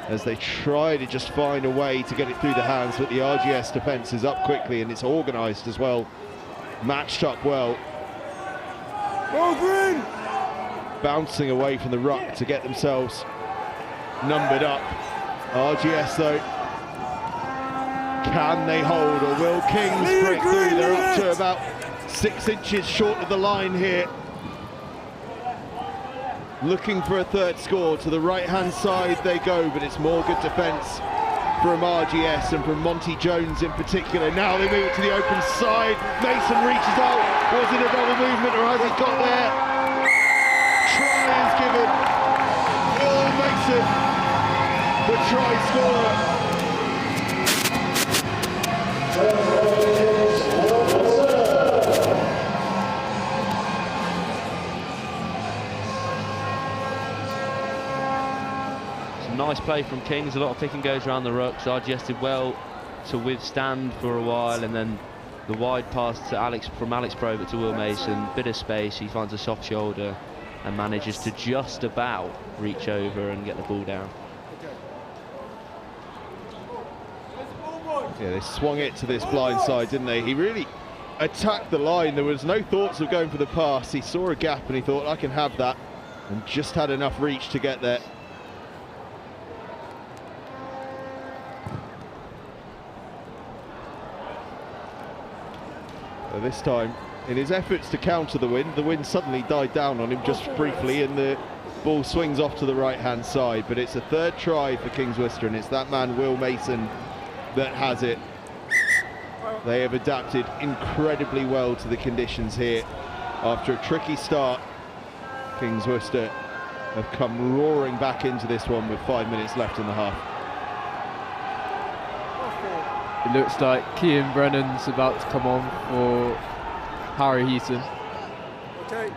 as they try to just find a way to get it through the hands, but the RGS defence is up quickly and it's organised as well, matched up well. Ball green! Bouncing away from the ruck to get themselves numbered up. RGS though, can they hold, or will Kings break through? They're up to about 6 inches short of the line here. Looking for a third score. To the right-hand side they go, but it's more good defence from RGS and from Monty Jones in particular. Now they move it to the open side. Mason reaches out. Was it a double movement, or has it got there? Try is given. Will Mason, the try scorer. Nice play from Kings, a lot of pick and goes around the rucks. RGS did well to withstand for a while, and then the wide pass to from Alex Probert to Will Mason, bit of space, he finds a soft shoulder and manages to just about reach over and get the ball down. Yeah, they swung it to this blind side, didn't they? He really attacked the line. There was no thoughts of going for the pass. He saw a gap and he thought, I can have that, and just had enough reach to get there. This time, in his efforts to counter the wind suddenly died down on him just briefly, and the ball swings off to the right-hand side. But it's a third try for Kings Worcester, and it's that man, Will Mason, that has it. They have adapted incredibly well to the conditions here. After a tricky start, Kings Worcester have come roaring back into this one with 5 minutes left in the half. It looks like Cian Brennan's about to come on for Harry Heaton. Okay.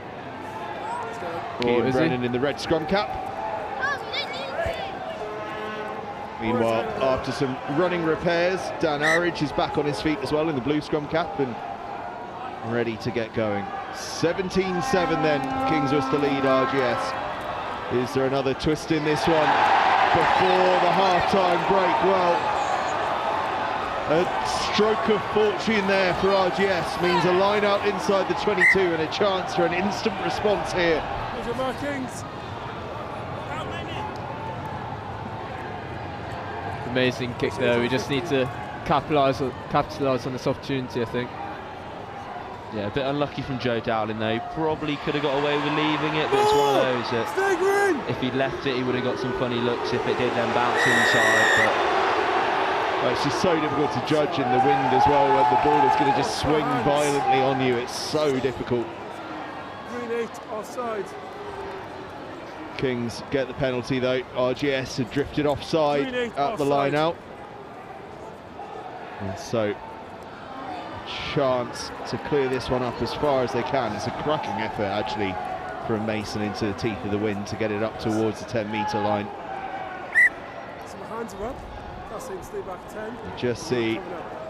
Cian Brennan in the red scrum cap. Meanwhile, after some running repairs, Dan Arridge is back on his feet as well in the blue scrum cap and ready to get going. 17-7 then, Kings Worcester lead RGS. Is there another twist in this one before the half-time break? Well, a stroke of fortune there for RGS means a line out inside the 22 and a chance for an instant response here. Here's your markings. Amazing kick there. We just need to capitalise on this opportunity, I think. Yeah, a bit unlucky from Joe Dowling though. He probably could have got away with leaving it, but it's one of those that if he'd left it, he would have got some funny looks if it did then bounce inside. But well, it's just so difficult to judge in the wind as well, when the ball is going to just swing violently on you. It's so difficult. Green 8 offside. Kings get the penalty though. RGS had drifted offside at the line out. And so, a chance to clear this one up as far as they can. It's a cracking effort actually from Mason into the teeth of the wind to get it up towards the 10-metre line. So my hands are up. That's it, stay back 10. You just see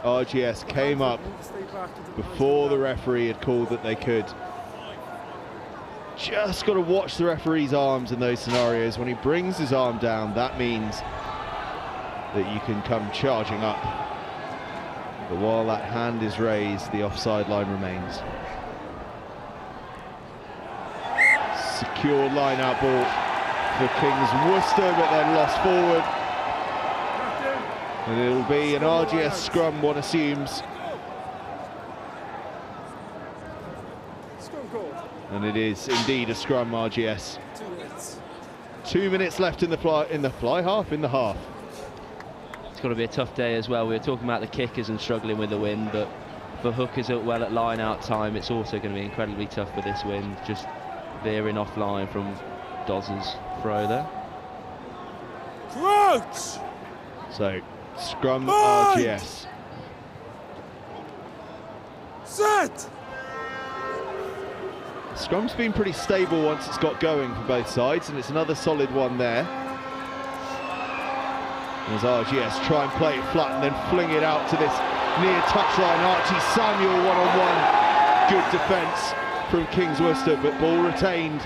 RGS came up before the referee had called that they could. Just got to watch the referee's arms in those scenarios. When he brings his arm down, that means that you can come charging up. But while that hand is raised, the offside line remains. Secure line-out ball for Kings Worcester, but then lost forward. And it'll be an RGS scrum, one assumes. And it is indeed a scrum, RGS. 2 minutes. 2 minutes left in the half. it's got to be a tough day as well. We were talking about the kickers and struggling with the wind, but for hookers at well at line out time, it's also going to be incredibly tough with this wind. Just veering off line from Doz's throw there. Crouch! So, scrum RGS. Set! Scrum's been pretty stable once it's got going for both sides, and it's another solid one there. As RGS try and play it flat and then fling it out to this near touchline. Archie Samuel one-on-one. Good defence from Kings Worcester, but ball retained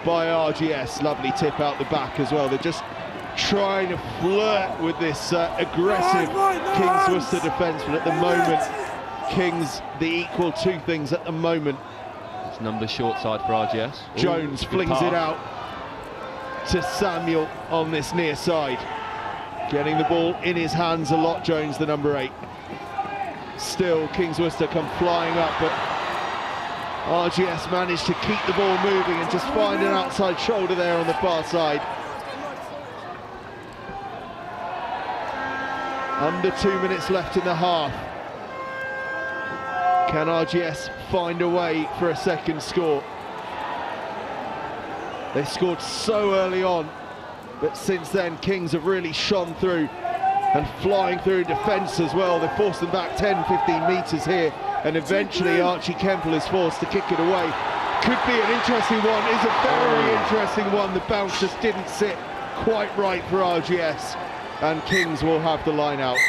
by RGS. Lovely tip out the back as well. They're just trying to flirt with this aggressive Kings Worcester defence, but at the moment, Kings the equal two things at the moment. It's number short side for RGS. Jones flings it out. to Samuel on this near side. Getting the ball in his hands a lot, Jones, the number 8. Still, Kings Worcester come flying up, but RGS managed to keep the ball moving and just find an outside shoulder there on the far side. Under 2 minutes left in the half. Can RGS find a way for a second score? They scored so early on, but since then Kings have really shone through and flying through defence as well. They forced them back 10-15 metres here, and eventually Archie Kemple is forced to kick it away. Could be an interesting one, is a very interesting one. The bounce just didn't sit quite right for RGS, and Kings will have the line out.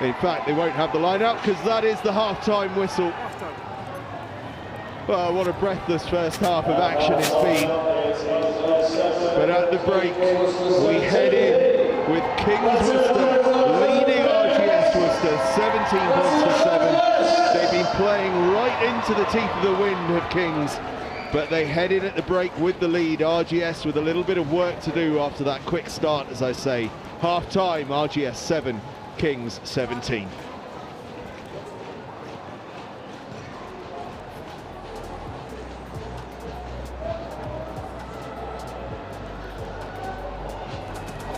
In fact, they won't have the line out because that is the half-time whistle. Well, what a breathless first half of action it's been. But at the break, we head in with Kings Worcester leading RGS Worcester 17 points to 7. They've been playing right into the teeth of the wind of Kings, but they head in at the break with the lead. RGS with a little bit of work to do after that quick start, as I say. Half-time, RGS 7, Kings 17.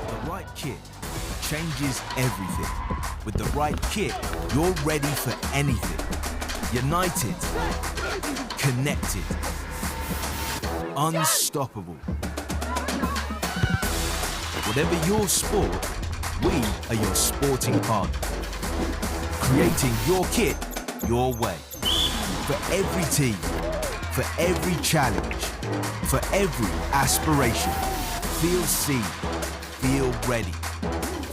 The right kit changes everything. With the right kit, you're ready for anything. United, connected, unstoppable. Whatever your sport, we are your sporting partner. Creating your kit, your way. For every team, for every challenge, for every aspiration. Feel seen, feel ready,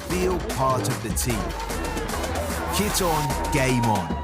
feel part of the team. Kit on, game on.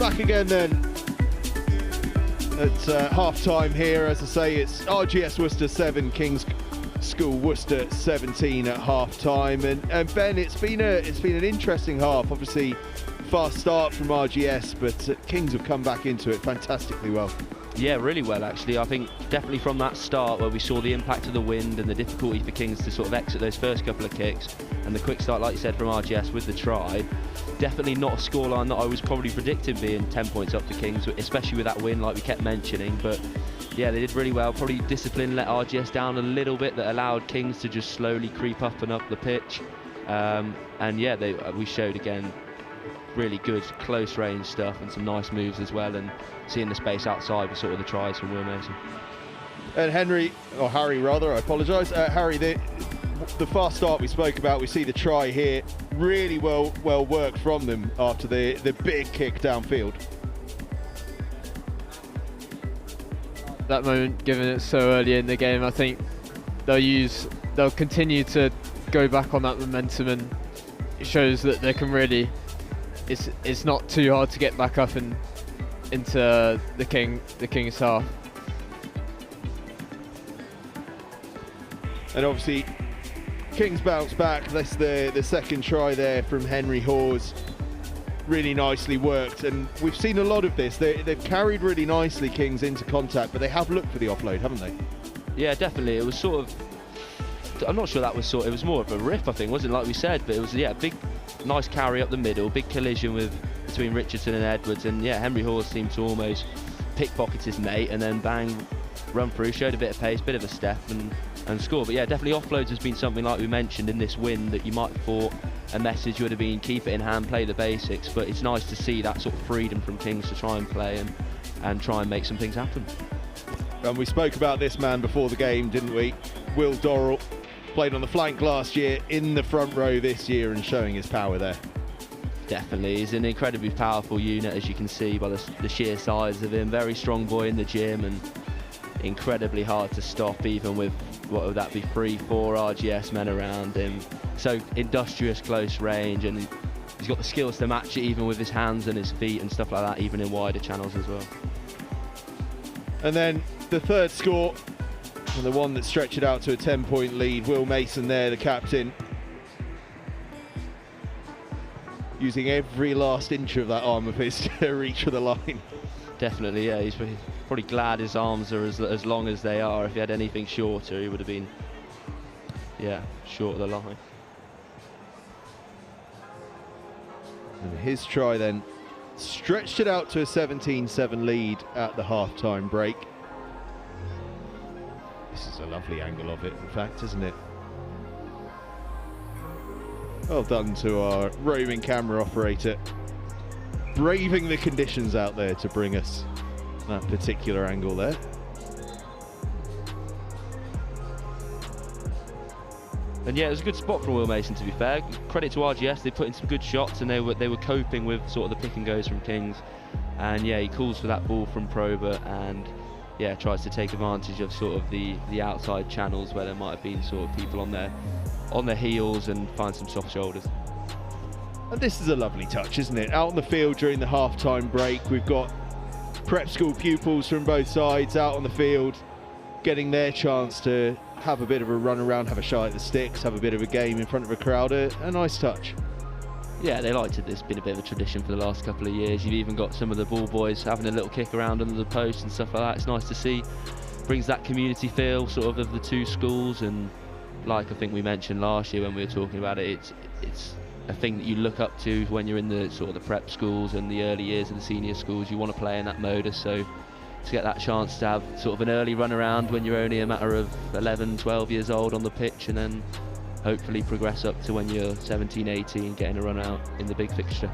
Back again then at half-time here. As I say, it's RGS Worcester 7, Kings School Worcester 17 at half-time. And Ben, it's been an interesting half. Obviously, fast start from RGS, but Kings have come back into it fantastically well. Yeah, really well actually. I think definitely from that start where we saw the impact of the wind and the difficulty for Kings to sort of exit those first couple of kicks, and the quick start, like you said, from RGS with the try, definitely not a scoreline that I was probably predicting being 10 points up to Kings, especially with that win like we kept mentioning. But yeah, they did really well. Probably discipline let RGS down a little bit, that allowed Kings to just slowly creep up and up the pitch. And yeah, we showed again really good close range stuff and some nice moves as well, and seeing the space outside with sort of the tries from Will Mason. And Harry rather, I apologise. Harry, the fast start we spoke about, we see the try here, really well worked from them after the big kick downfield. That moment, given it so early in the game, I think they'll continue to go back on that momentum, and it shows that they can really, it's not too hard to get back up and into the King's half. And obviously Kings bounce back. That's the second try there from Henry Hawes. Really nicely worked, and we've seen a lot of this. They've carried really nicely, Kings, into contact, but they have looked for the offload, haven't they? Yeah, definitely. It was sort of, I'm not sure that was it was more of a rip, I think, wasn't it, like we said, but it was, yeah, a big, nice carry up the middle, big collision between Richardson and Edwards, and yeah, Henry Hawes seemed to almost pickpocket his mate and then bang, run through, showed a bit of pace, bit of a step and score. But yeah, definitely offloads has been something, like we mentioned, in this win that you might have thought a message would have been keep it in hand, play the basics, but it's nice to see that sort of freedom from Kings to try and play and try and make some things happen. And we spoke about this man before the game, didn't we? Will Dorrell played on the flank last year, in the front row this year and showing his power there. Definitely, he's an incredibly powerful unit, as you can see by the sheer size of him. Very strong boy in the gym and incredibly hard to stop, even with, what would that be, 3-4 RGS men around him. So industrious close range, and he's got the skills to match it even with his hands and his feet and stuff like that, even in wider channels as well. And then the third score, and the one that stretched it out to a 10-point lead. Will Mason there, the captain, using every last inch of that arm of his to reach for the line. Definitely, yeah, he's probably glad his arms are as long as they are. If he had anything shorter, he would have been, yeah, short of the line. And his try then stretched it out to a 17-7 lead at the half-time break. This is a lovely angle of it, in fact, isn't it? Well done to our roving camera operator, braving the conditions out there to bring us that particular angle there. And yeah, it was a good spot from Will Mason, to be fair. Credit to RGS, they put in some good shots, and they were coping with sort of the pick and goes from Kings. And yeah, he calls for that ball from Probert, and yeah, tries to take advantage of sort of the outside channels where there might have been sort of people on their heels, and find some soft shoulders. And this is a lovely touch, isn't it? Out on the field during the half-time break, we've got prep school pupils from both sides out on the field, getting their chance to have a bit of a run around, have a shot at the sticks, have a bit of a game in front of a crowd. A nice touch. Yeah, they liked it. It's been a bit of a tradition for the last couple of years. You've even got some of the ball boys having a little kick around under the post and stuff like that. It's nice to see. Brings that community feel sort of the two schools, and like I think we mentioned last year when we were talking about it, it's a thing that you look up to when you're in the sort of the prep schools and the early years of the senior schools. You want to play in that modus, so to get that chance to have sort of an early run around when you're only a matter of 11, 12 years old on the pitch, and then hopefully progress up to when you're 17, 18, getting a run out in the big fixture.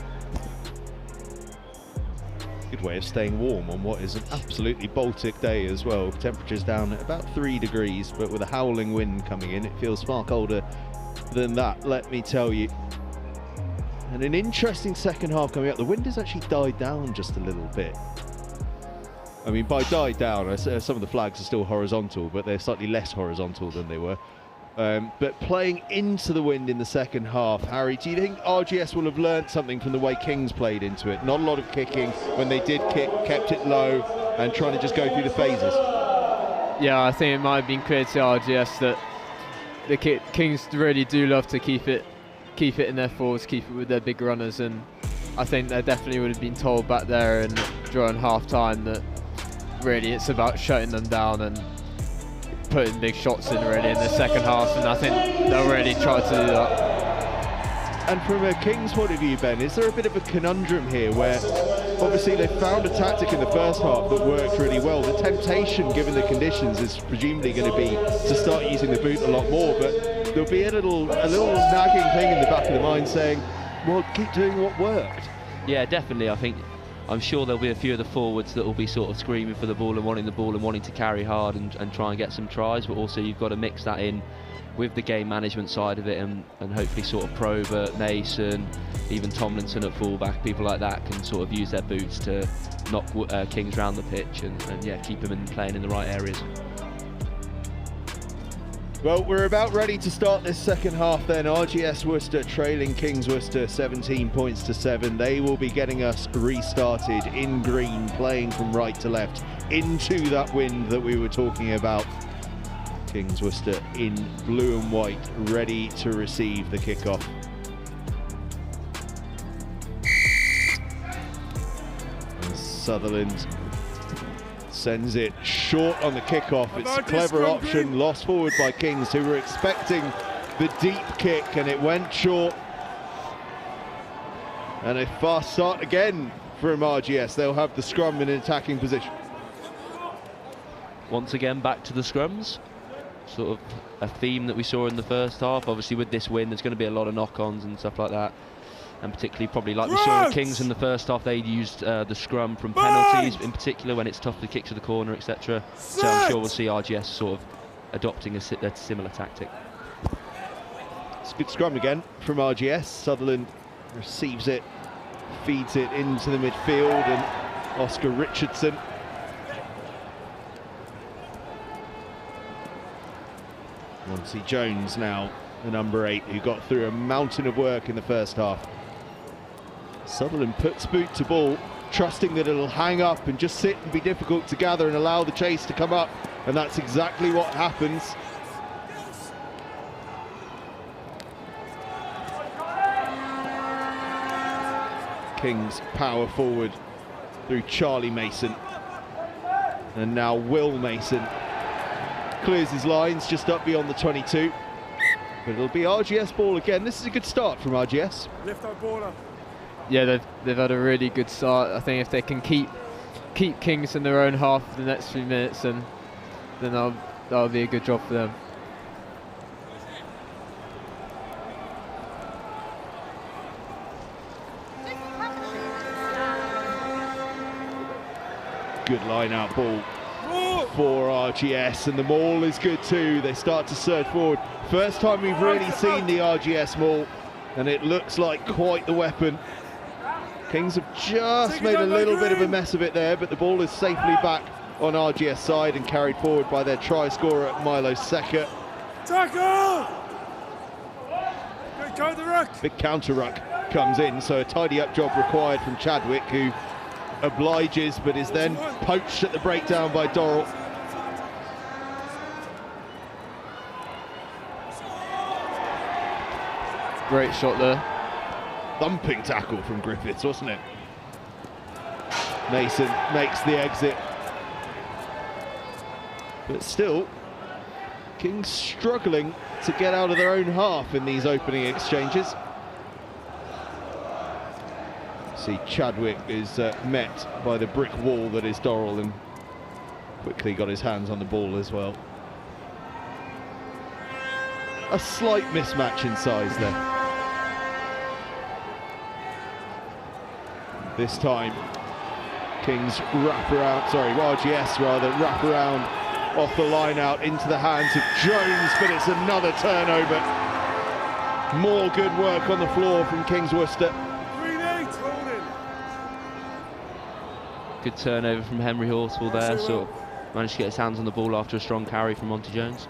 Good way of staying warm on what is an absolutely Baltic day as well. Temperatures down at about 3 degrees, but with a howling wind coming in, it feels far colder than that, let me tell you. And an interesting second half coming up. The wind has actually died down just a little bit. I mean, by died down, some of the flags are still horizontal, but they're slightly less horizontal than they were. But playing into the wind in the second half, Harry, do you think RGS will have learnt something from the way Kings played into it? Not a lot of kicking. When they did kick, kept it low and trying to just go through the phases. Yeah, I think it might have been clear to RGS that the Kings really do love to keep it in their forwards, keep it with their big runners, and I think they definitely would have been told back there and during half-time that really it's about shutting them down and putting big shots in really in the second half, and I think they'll really try to do that. And from a Kings point of view, Ben, is there a bit of a conundrum here where obviously they found a tactic in the first half that worked really well? The temptation, given the conditions, is presumably going to be to start using the boot a lot more, but there'll be a little nagging thing in the back of the mind saying, well, keep doing what worked. Yeah, definitely. I think I'm sure there'll be a few of the forwards that will be sort of screaming for the ball and wanting to carry hard and try and get some tries, but also you've got to mix that in with the game management side of it, and hopefully sort of Probert, Mason, even Tomlinson at fullback, people like that can sort of use their boots to knock Kings round the pitch and yeah, keep them playing in the right areas. Well, we're about ready to start this second half then. RGS Worcester trailing Kings Worcester 17 points to 7. They will be getting us restarted in green, playing from right to left into that wind that we were talking about. Kings Worcester in blue and white, ready to receive the kickoff. And Sutherland sends it short on the kickoff. It's a clever option, lost forward by Kings, who were expecting the deep kick, and it went short. And a fast start again from RGS. They'll have the scrum in an attacking position. Once again, back to the scrums. Sort of a theme that we saw in the first half. Obviously with this win, there's going to be a lot of knock-ons and stuff like that. And particularly probably like we saw at Kings in the first half, they used the scrum from penalties, in particular when it's tough to kick to the corner, etc. So I'm sure we'll see RGS sort of adopting a similar tactic. It's a good scrum again from RGS. Sutherland receives it, feeds it into the midfield, and Oscar Richardson Monty Jones now, the number 8, who got through a mountain of work in the first half. Sutherland puts boot to ball, trusting that it'll hang up and just sit and be difficult to gather and allow the chase to come up, and that's exactly what happens. Kings power forward through Charlie Mason, and now Will Mason clears his lines just up beyond the 22, but it'll be RGS ball again. This is a good start from RGS. Lift that ball up. Yeah, they've had a really good start. I think if they can keep Kings in their own half for the next few minutes, then that'll be a good job for them. Good line out ball for RGS, and the maul is good too. They start to surge forward. First time we've really seen the RGS maul, and it looks like quite the weapon. Kings have just made a little bit of a mess of it there, but the ball is safely back on RGS side and carried forward by their try scorer Milo Secker. Tackle! Good counter ruck. Big counter ruck comes in, so a tidy up job required from Chadwick, who obliges but is then poached at the breakdown by Dorrell. Great shot there. Thumping tackle from Griffiths, wasn't it? Mason makes the exit, but still Kings struggling to get out of their own half in these opening exchanges. See, Chadwick is met by the brick wall that is Dorrell, and quickly got his hands on the ball as well. A slight mismatch in size there. This time, Kings wrap around, sorry, RGS rather, wrap around off the line out into the hands of Jones, but it's another turnover. More good work on the floor from Kings Worcester. Good turnover from Henry Horsfall there, sort of managed to get his hands on the ball after a strong carry from Monty Jones.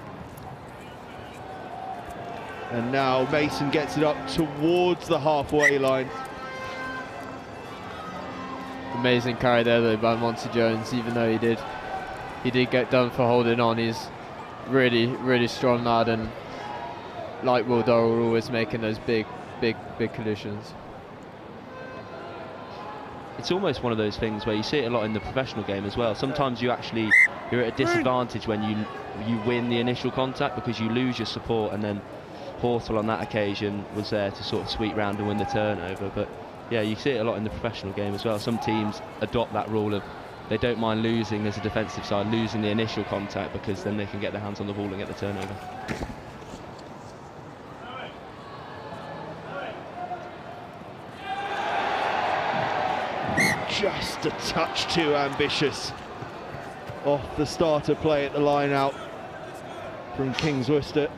And now Mason gets it up towards the halfway line. Amazing carry there though by Monty Jones, even though he did get done for holding on. He's really strong lad, and like Will Dorrell, always making those big collisions. It's almost one of those things where you see it a lot in the professional game as well. Sometimes you're at a disadvantage when you win the initial contact because you lose your support, and then Horsfall on that occasion was there to sort of sweep round and win the turnover. But yeah, you see it a lot in the professional game as well. Some teams adopt that rule of they don't mind losing as a defensive side, losing the initial contact, because then they can get their hands on the ball and get the turnover. just a touch too ambitious off the starter play at the line out from Kings Worcester.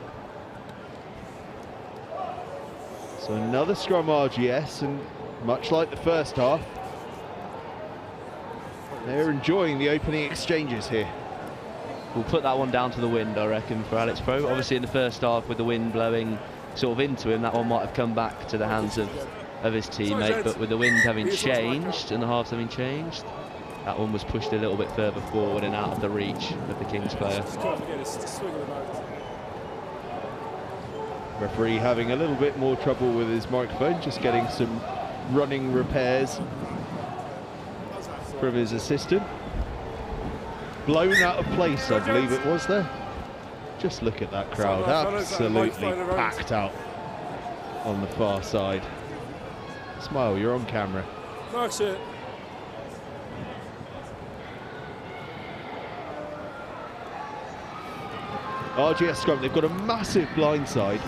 So another scrum RGS, and much like the first half, they're enjoying the opening exchanges here. We'll put that one down to the wind, I reckon, for Alex Pro. Obviously in the first half, with the wind blowing sort of into him, that one might have come back to the hands of his teammate, but with the wind having changed and the halves having changed, that one was pushed a little bit further forward and out of the reach of the Kings player. Referee having a little bit more trouble with his microphone, just getting some running repairs from his assistant. Blown out of place, I believe it was there. Just look at that crowd, absolutely packed out on the far side. Smile, you're on camera. Marks it. RGS scrum, they've got a massive blindside.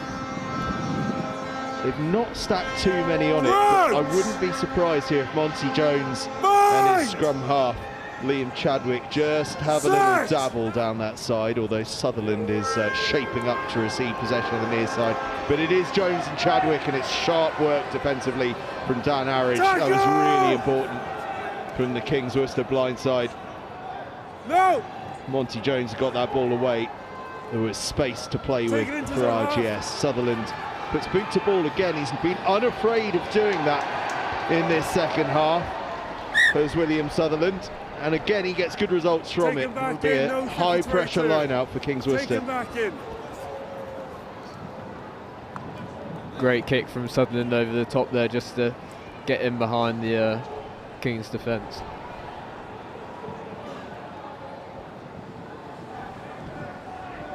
They've not stacked too many on it, but I wouldn't be surprised here if Monty Jones and his scrum half, Liam Chadwick, just have a little dabble down that side, although Sutherland is shaping up to receive possession of the near side. But it is Jones and Chadwick, and it's sharp work defensively from Dan Arridge. That was really important from the Kings Worcester blindside. No! Monty Jones got that ball away. There was space to play with for RGS. Sutherland puts boot to ball again. He's been unafraid of doing that in this second half. There's William Sutherland, and again he gets good results from it. It'll be a high pressure line out for Kings Worcester. Great kick from Sutherland over the top there, just to get in behind the Kings defence.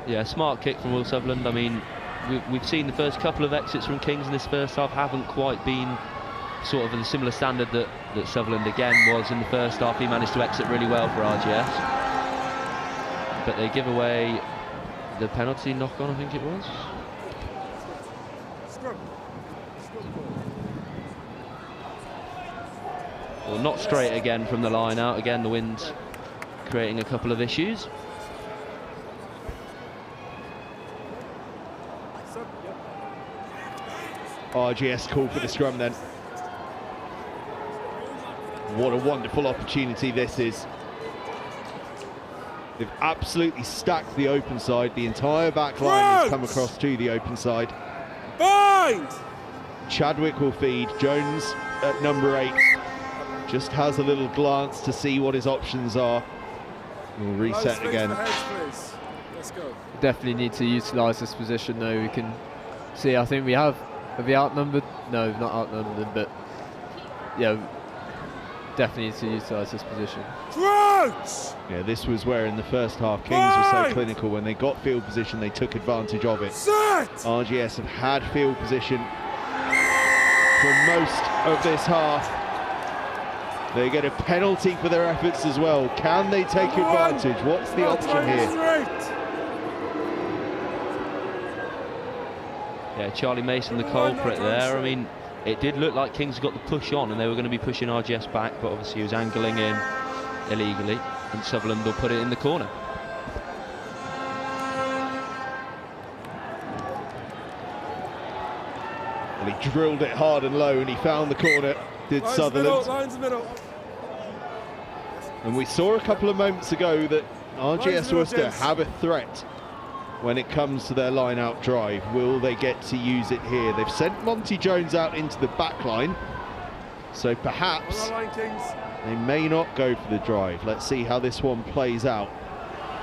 Yeah, smart kick from Will Sutherland. I mean, we've seen the first couple of exits from Kings in this first half haven't quite been sort of at a similar standard that Sutherland again was in the first half. He managed to exit really well for RGS, but they give away the penalty knock-on, I think it was. Well, not straight again from the line out. Again, the wind's creating a couple of issues. RGS call for the scrum then. What a wonderful opportunity this is. They've absolutely stacked the open side. The entire back line has come across to the open side. Bind! Chadwick will feed. Jones at number 8 just has a little glance to see what his options are. We'll reset again. Let's go. Definitely need to utilise this position though. We can see, I think we have we outnumbered? No, not outnumbered, but yeah, definitely need to utilise this position. Yeah, this was where in the first half Kings were so clinical. When they got field position, they took advantage of it. RGS have had field position for most of this half. They get a penalty for their efforts as well. Can they take advantage? What's the option here? Yeah, Charlie Mason, the culprit there. I mean, it did look like Kings got the push on and they were going to be pushing RGS back, but obviously he was angling in illegally, and Sutherland will put it in the corner. Well, he drilled it hard and low and he found the corner, did Sutherland. Lines middle. And we saw a couple of moments ago that RGS Worcester have a threat when it comes to their line-out drive. Will they get to use it here? They've sent Monty Jones out into the back line, so perhaps they may not go for the drive. Let's see how this one plays out.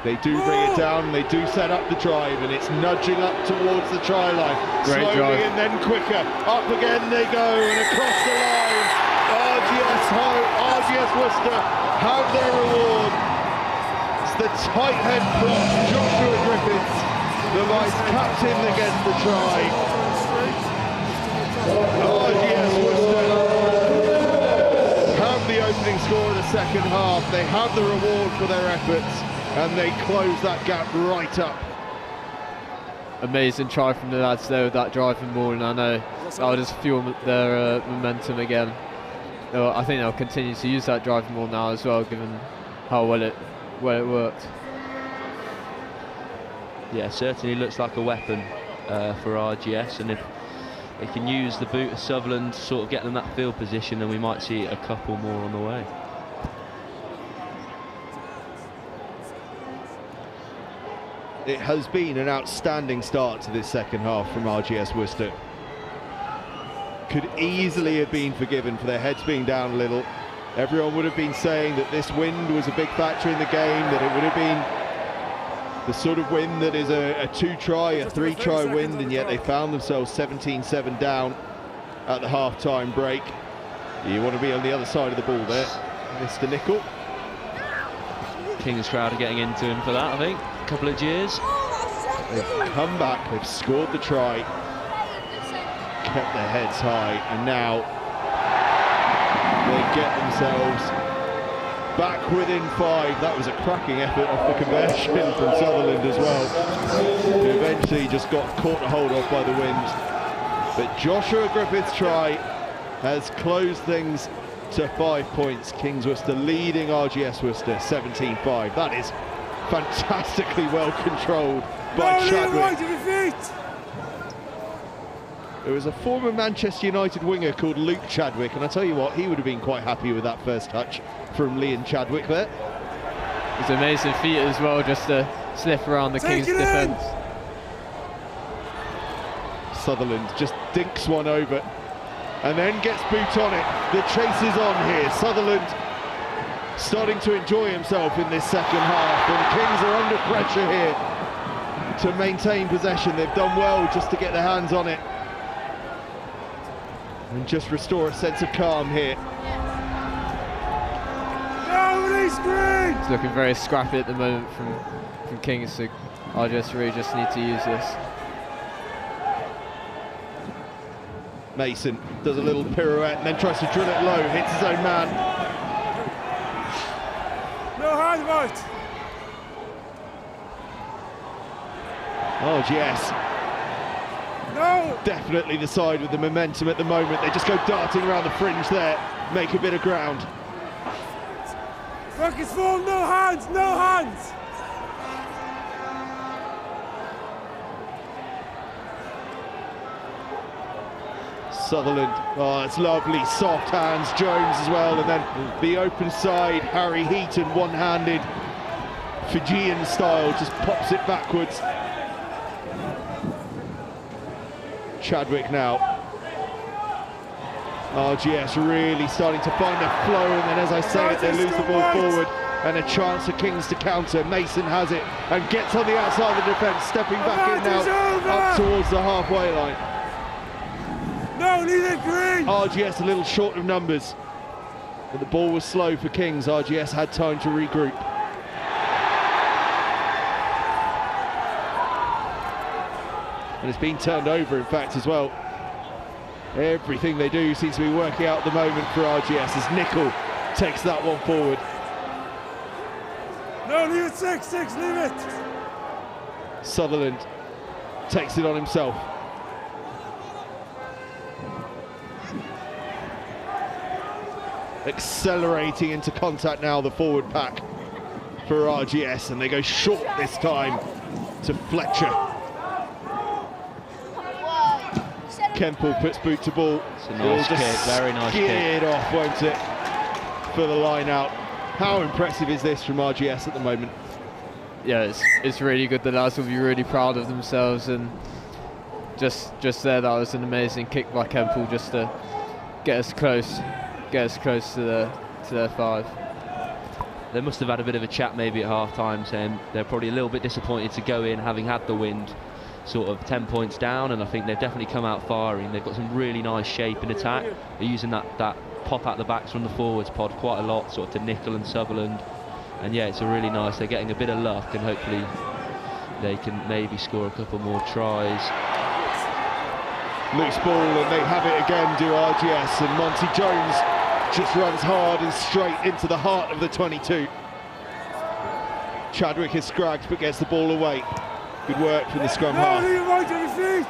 They do bring it down, and they do set up the drive, and it's nudging up towards the try line. Great slowly drive. And then quicker. Up again they go, and across the line. RGS Worcester have their reward. It's the tight head prop, Joshua Griffiths, the vice-captain that gets the try. RGS Worcester have the opening score of the second half. They have the reward for their efforts, and they close that gap right up. Amazing try from the lads there with that driving ball, and I know that'll just fuel their momentum again. I think they'll continue to use that drive more now as well, given how well it worked. Yeah, certainly looks like a weapon for RGS, and if they can use the boot of Sutherland, sort of get them that field position, then we might see a couple more on the way. It has been an outstanding start to this second half from RGS Worcester. Could easily have been forgiven for their heads being down a little. Everyone would have been saying that this wind was a big factor in the game, that it would have been the sort of wind that is a 2-try, a 3-try wind, and yet they found themselves 17-7 down at the half-time break. You want to be on the other side of the ball there, Mr. Nicol. King's crowd are getting into him for that, I think. A couple of jeers. They've come back, they've scored the try, kept their heads high, and now they get themselves back within 5. That was a cracking effort off the conversion from Sutherland as well, who eventually just got caught hold of by the wind. But Joshua Griffith's try has closed things to 5 points. Kings Worcester leading RGS Worcester 17-5. That is fantastically well controlled by Chadwick. There was a former Manchester United winger called Luke Chadwick, and I tell you what, he would have been quite happy with that first touch from Liam Chadwick there. It's an amazing feat as well, just to slip around the Kings defence. Sutherland just dinks one over and then gets boot on it. The chase is on here. Sutherland starting to enjoy himself in this second half, and Kings are under pressure here to maintain possession. They've done well just to get their hands on it and just restore a sense of calm here. It's looking very scrappy at the moment from Kings, so RGS really just need to use this. Mason does a little pirouette and then tries to drill it low, hits his own man. No hand right. RGS. No. Definitely the side with the momentum at the moment. They just go darting around the fringe there, make a bit of ground. Rockets full, no hands, no hands. Sutherland, oh, it's lovely, soft hands. Jones as well, and then the open side, Harry Heaton, one-handed, Fijian style, just pops it backwards. Chadwick now. RGS really starting to find a flow, and then as I say it, they lose the ball forward, and a chance for Kings to counter. Mason has it and gets on the outside of the defence, stepping back in now, up towards the halfway line. No, leave it green. RGS a little short of numbers, but the ball was slow for Kings. RGS had time to regroup. And it's been turned over, in fact, as well. Everything they do seems to be working out at the moment for RGS as Nicol takes that one forward. No, leave it 6-6, leave it. Sutherland takes it on himself. Accelerating into contact now, the forward pack for RGS, and they go short this time to Fletcher. Kempel puts boot to ball. It's a nice kick, very nice kick. Skid off, won't it, for the line out. How impressive is this from RGS at the moment? Yeah, it's really good. The lads will be really proud of themselves, and just there, that was an amazing kick by Kempel, just to get us close to their 5. They must have had a bit of a chat maybe at half-time, saying they're probably a little bit disappointed to go in having had the wind sort of 10 points down, and I think they've definitely come out firing. They've got some really nice shape in attack. They're using that pop out the backs from the forwards pod quite a lot, sort of to Nicol and Sutherland, and yeah, it's a really nice. They're getting a bit of luck, and hopefully they can maybe score a couple more tries. Loose ball, and they have it again, do RGS, and Monty Jones just runs hard and straight into the heart of the 22. Chadwick is scragged but gets the ball away. Good work from the scrum half. Right on your feet.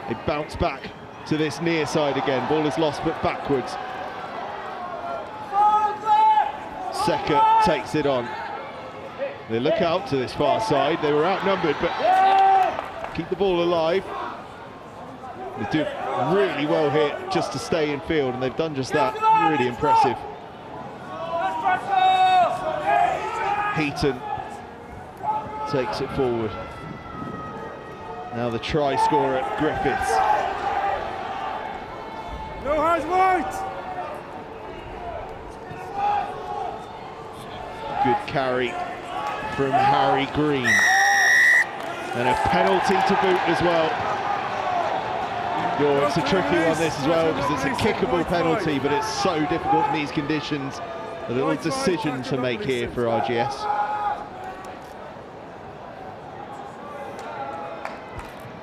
They bounce back to this near side again. Ball is lost but backwards. Seka takes it on. They look out to this far side. They were outnumbered, but keep the ball alive. They do really well here just to stay in field, and they've done just that. Really impressive. Heaton takes it forward. Now the try scorer, Griffiths. No hands white! Good carry from Harry Green. And a penalty to boot as well. It's a tricky one this as well, because it's a kickable penalty, but it's so difficult in these conditions. A little decision to make here for RGS.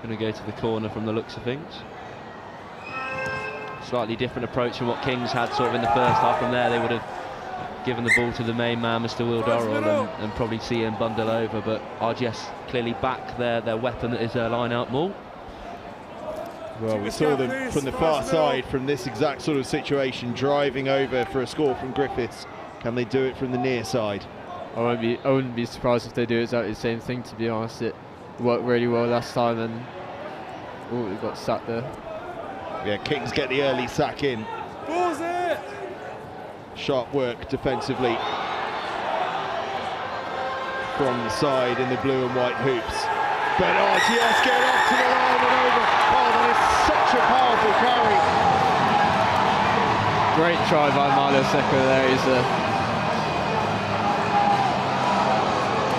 Going to go to the corner from the looks of things. Slightly different approach from what Kings had sort of in the first half. From there, they would have given the ball to the main man, Mr. Will Dorrell, and probably see him bundle over. But RGS clearly back their weapon that is their line-out maul. Well, we saw them from the far side from this exact sort of situation, driving over for a score from Griffiths. Can they do it from the near side? I wouldn't be surprised if they do exactly the same thing, to be honest. It worked really well last time, and we got sacked there. Yeah, Kings get the early sack in. Ball's it! Sharp work defensively from the side in the blue and white hoops. But RGS get off to the line and over. Oh, that is such a powerful carry. Great try by Milo Seka there.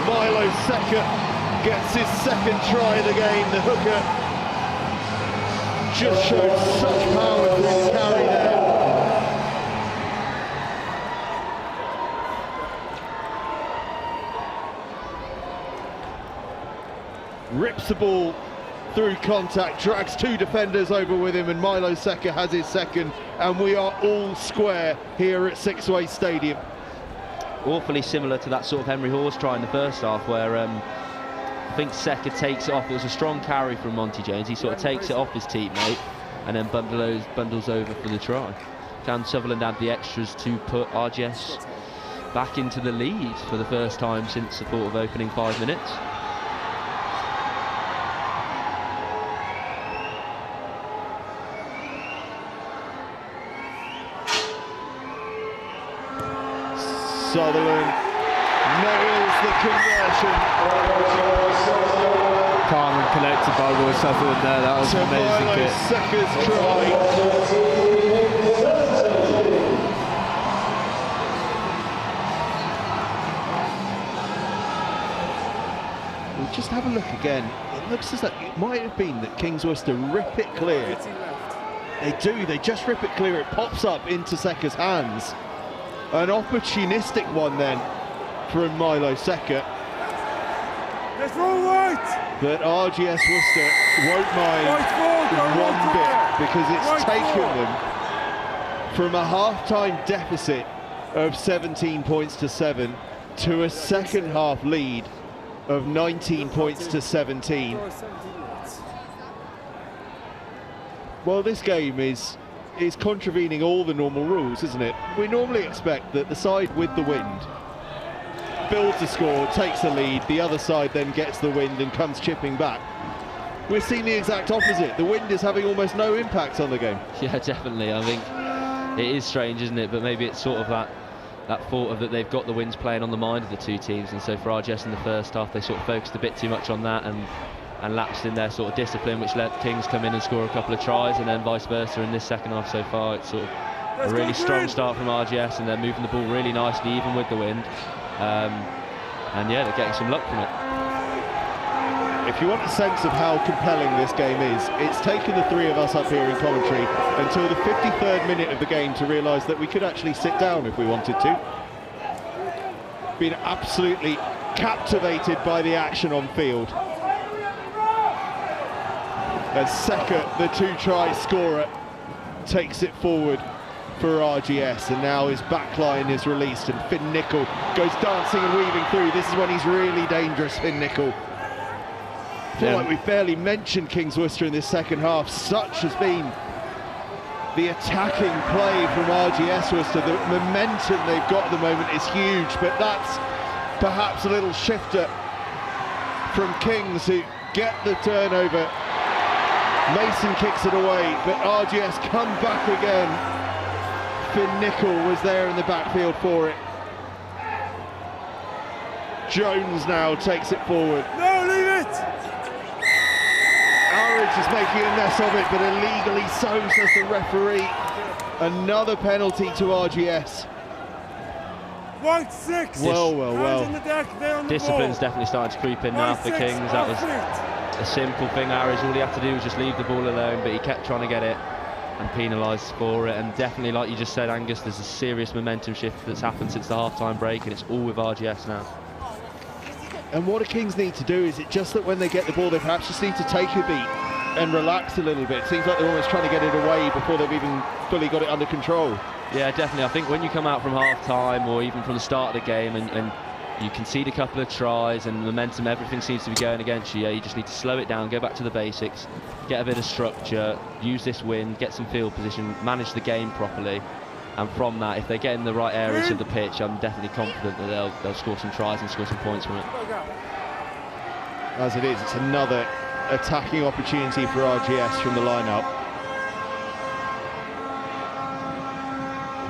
Milo Seka gets his second try of the game. The hooker just showed such power through the carry there. Rips the ball through contact, drags two defenders over with him, and Milo Seka has his second, and we are all square here at Sixways Stadium. Awfully similar to that sort of Henry Hawes try in the first half, where I think Seka takes it off. It was a strong carry from Monty Jones. He sort of takes it off his teammate and then bundles over for the try. Can Sutherland add the extras to put RGS back into the lead for the first time since the sort of opening 5 minutes. Sutherland nails the conversion. Calm and collected by Will Sutherland there. That was an amazing Milo hit. Seka's try. We'll just have a look again. It looks as though it might have been that Kings Worcester rip it clear. They do, they just rip it clear. It pops up into Seka's hands. An opportunistic one then from Milo Seka. Let's roll right! But RGS Worcester won't mind one bit, because it's taken them from a half-time deficit of 17 points to 7 to a second half lead of 19 points to 17. Well, this game is contravening all the normal rules, isn't it? We normally expect that the side with the wind builds a score, takes the lead, the other side then gets the wind and comes chipping back. We're seeing the exact opposite. The wind is having almost no impact on the game. Yeah, definitely. I think it is strange, isn't it? But maybe it's sort of that thought of that they've got the winds playing on the mind of the two teams, and so for RGS in the first half they sort of focused a bit too much on that and lapsed in their sort of discipline, which let Kings come in and score a couple of tries, and then vice versa in this second half so far. It's sort of a really strong start from RGS, and they're moving the ball really nicely even with the wind, and yeah, they're getting some luck from it. If you want a sense of how compelling this game is, it's taken the three of us up here in commentary until the 53rd minute of the game to realise that we could actually sit down if we wanted to. Been absolutely captivated by the action on field. And Seka, the two-try scorer, takes it forward for RGS, and now his back line is released and Finn Nicol goes dancing and weaving through. This is when he's really dangerous, Finn Nicol. I feel like we've barely mentioned Kings Worcester in this second half. Such has been The attacking play from RGS Worcester, the momentum they've got at the moment is huge, but that's perhaps a little shifter from Kings, who get the turnover. Mason kicks it away, but RGS come back again. Finn Nicol was there in the backfield for it. Jones now takes it forward. No, leave it! Arridge is making a mess of it, but illegally so, says the referee. Another penalty to RGS. White 6! Well. On the deck, they're on the Discipline's ball. definitely starting to creep in now for Kings. That was a simple thing. Arridge, all he had to do was just leave the ball alone, but he kept trying to get it and penalised for it. And definitely, like you just said, Angus, there's a serious momentum shift that's happened since the half-time break, and it's all with RGS now. And what the Kings need to do, is it just that when they get the ball, they perhaps just need to take a beat and relax a little bit? It seems like they're almost trying to get it away before they've even fully got it under control. Yeah, definitely. I think when you come out from half-time or even from the start of the game and you concede a couple of tries and momentum, everything seems to be going against you, yeah, you just need to slow it down, go back to the basics, get a bit of structure, use this win, get some field position, manage the game properly. And from that, if they get in the right areas of the pitch, I'm definitely confident that they'll score some tries and score some points from it. As it is, it's another attacking opportunity for RGS from the line-out.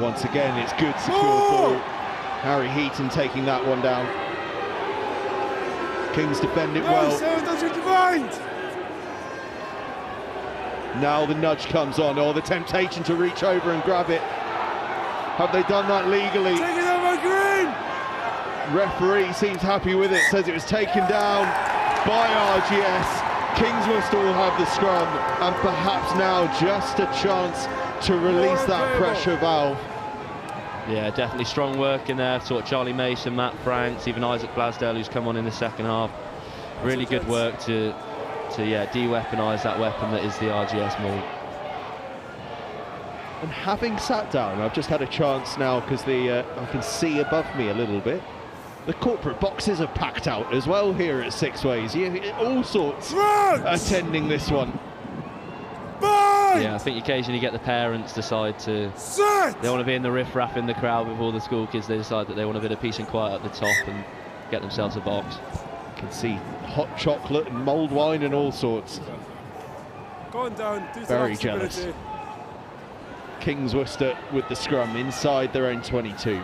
Once again, it's good secure ball. Harry Heaton taking that one down. Kings defend it well. Now the nudge comes on, or the temptation to reach over and grab it. Have they done that legally? Take it over, Green! Referee seems happy with it, says it was taken down by RGS. Kings will still have the scrum, and perhaps now just a chance to release that pressure valve. Yeah, definitely strong work in there. Sort of Charlie Mason, Matt Franks, even Isaac Blasdell, who's come on in the second half. Really good work to de-weaponise that weapon that is the RGS maul. And having sat down, I've just had a chance now, because I can see above me a little bit. The corporate boxes are packed out as well here at Six Ways. All sorts attending this one. Yeah, I think occasionally you get the parents decide they want to be in the riff-raff in the crowd with all the school kids. They decide that they want a bit of peace and quiet at the top and get themselves a box. You can see hot chocolate and mulled wine and all sorts. Going down, very jealous. Kings Worcester with the scrum inside their own 22.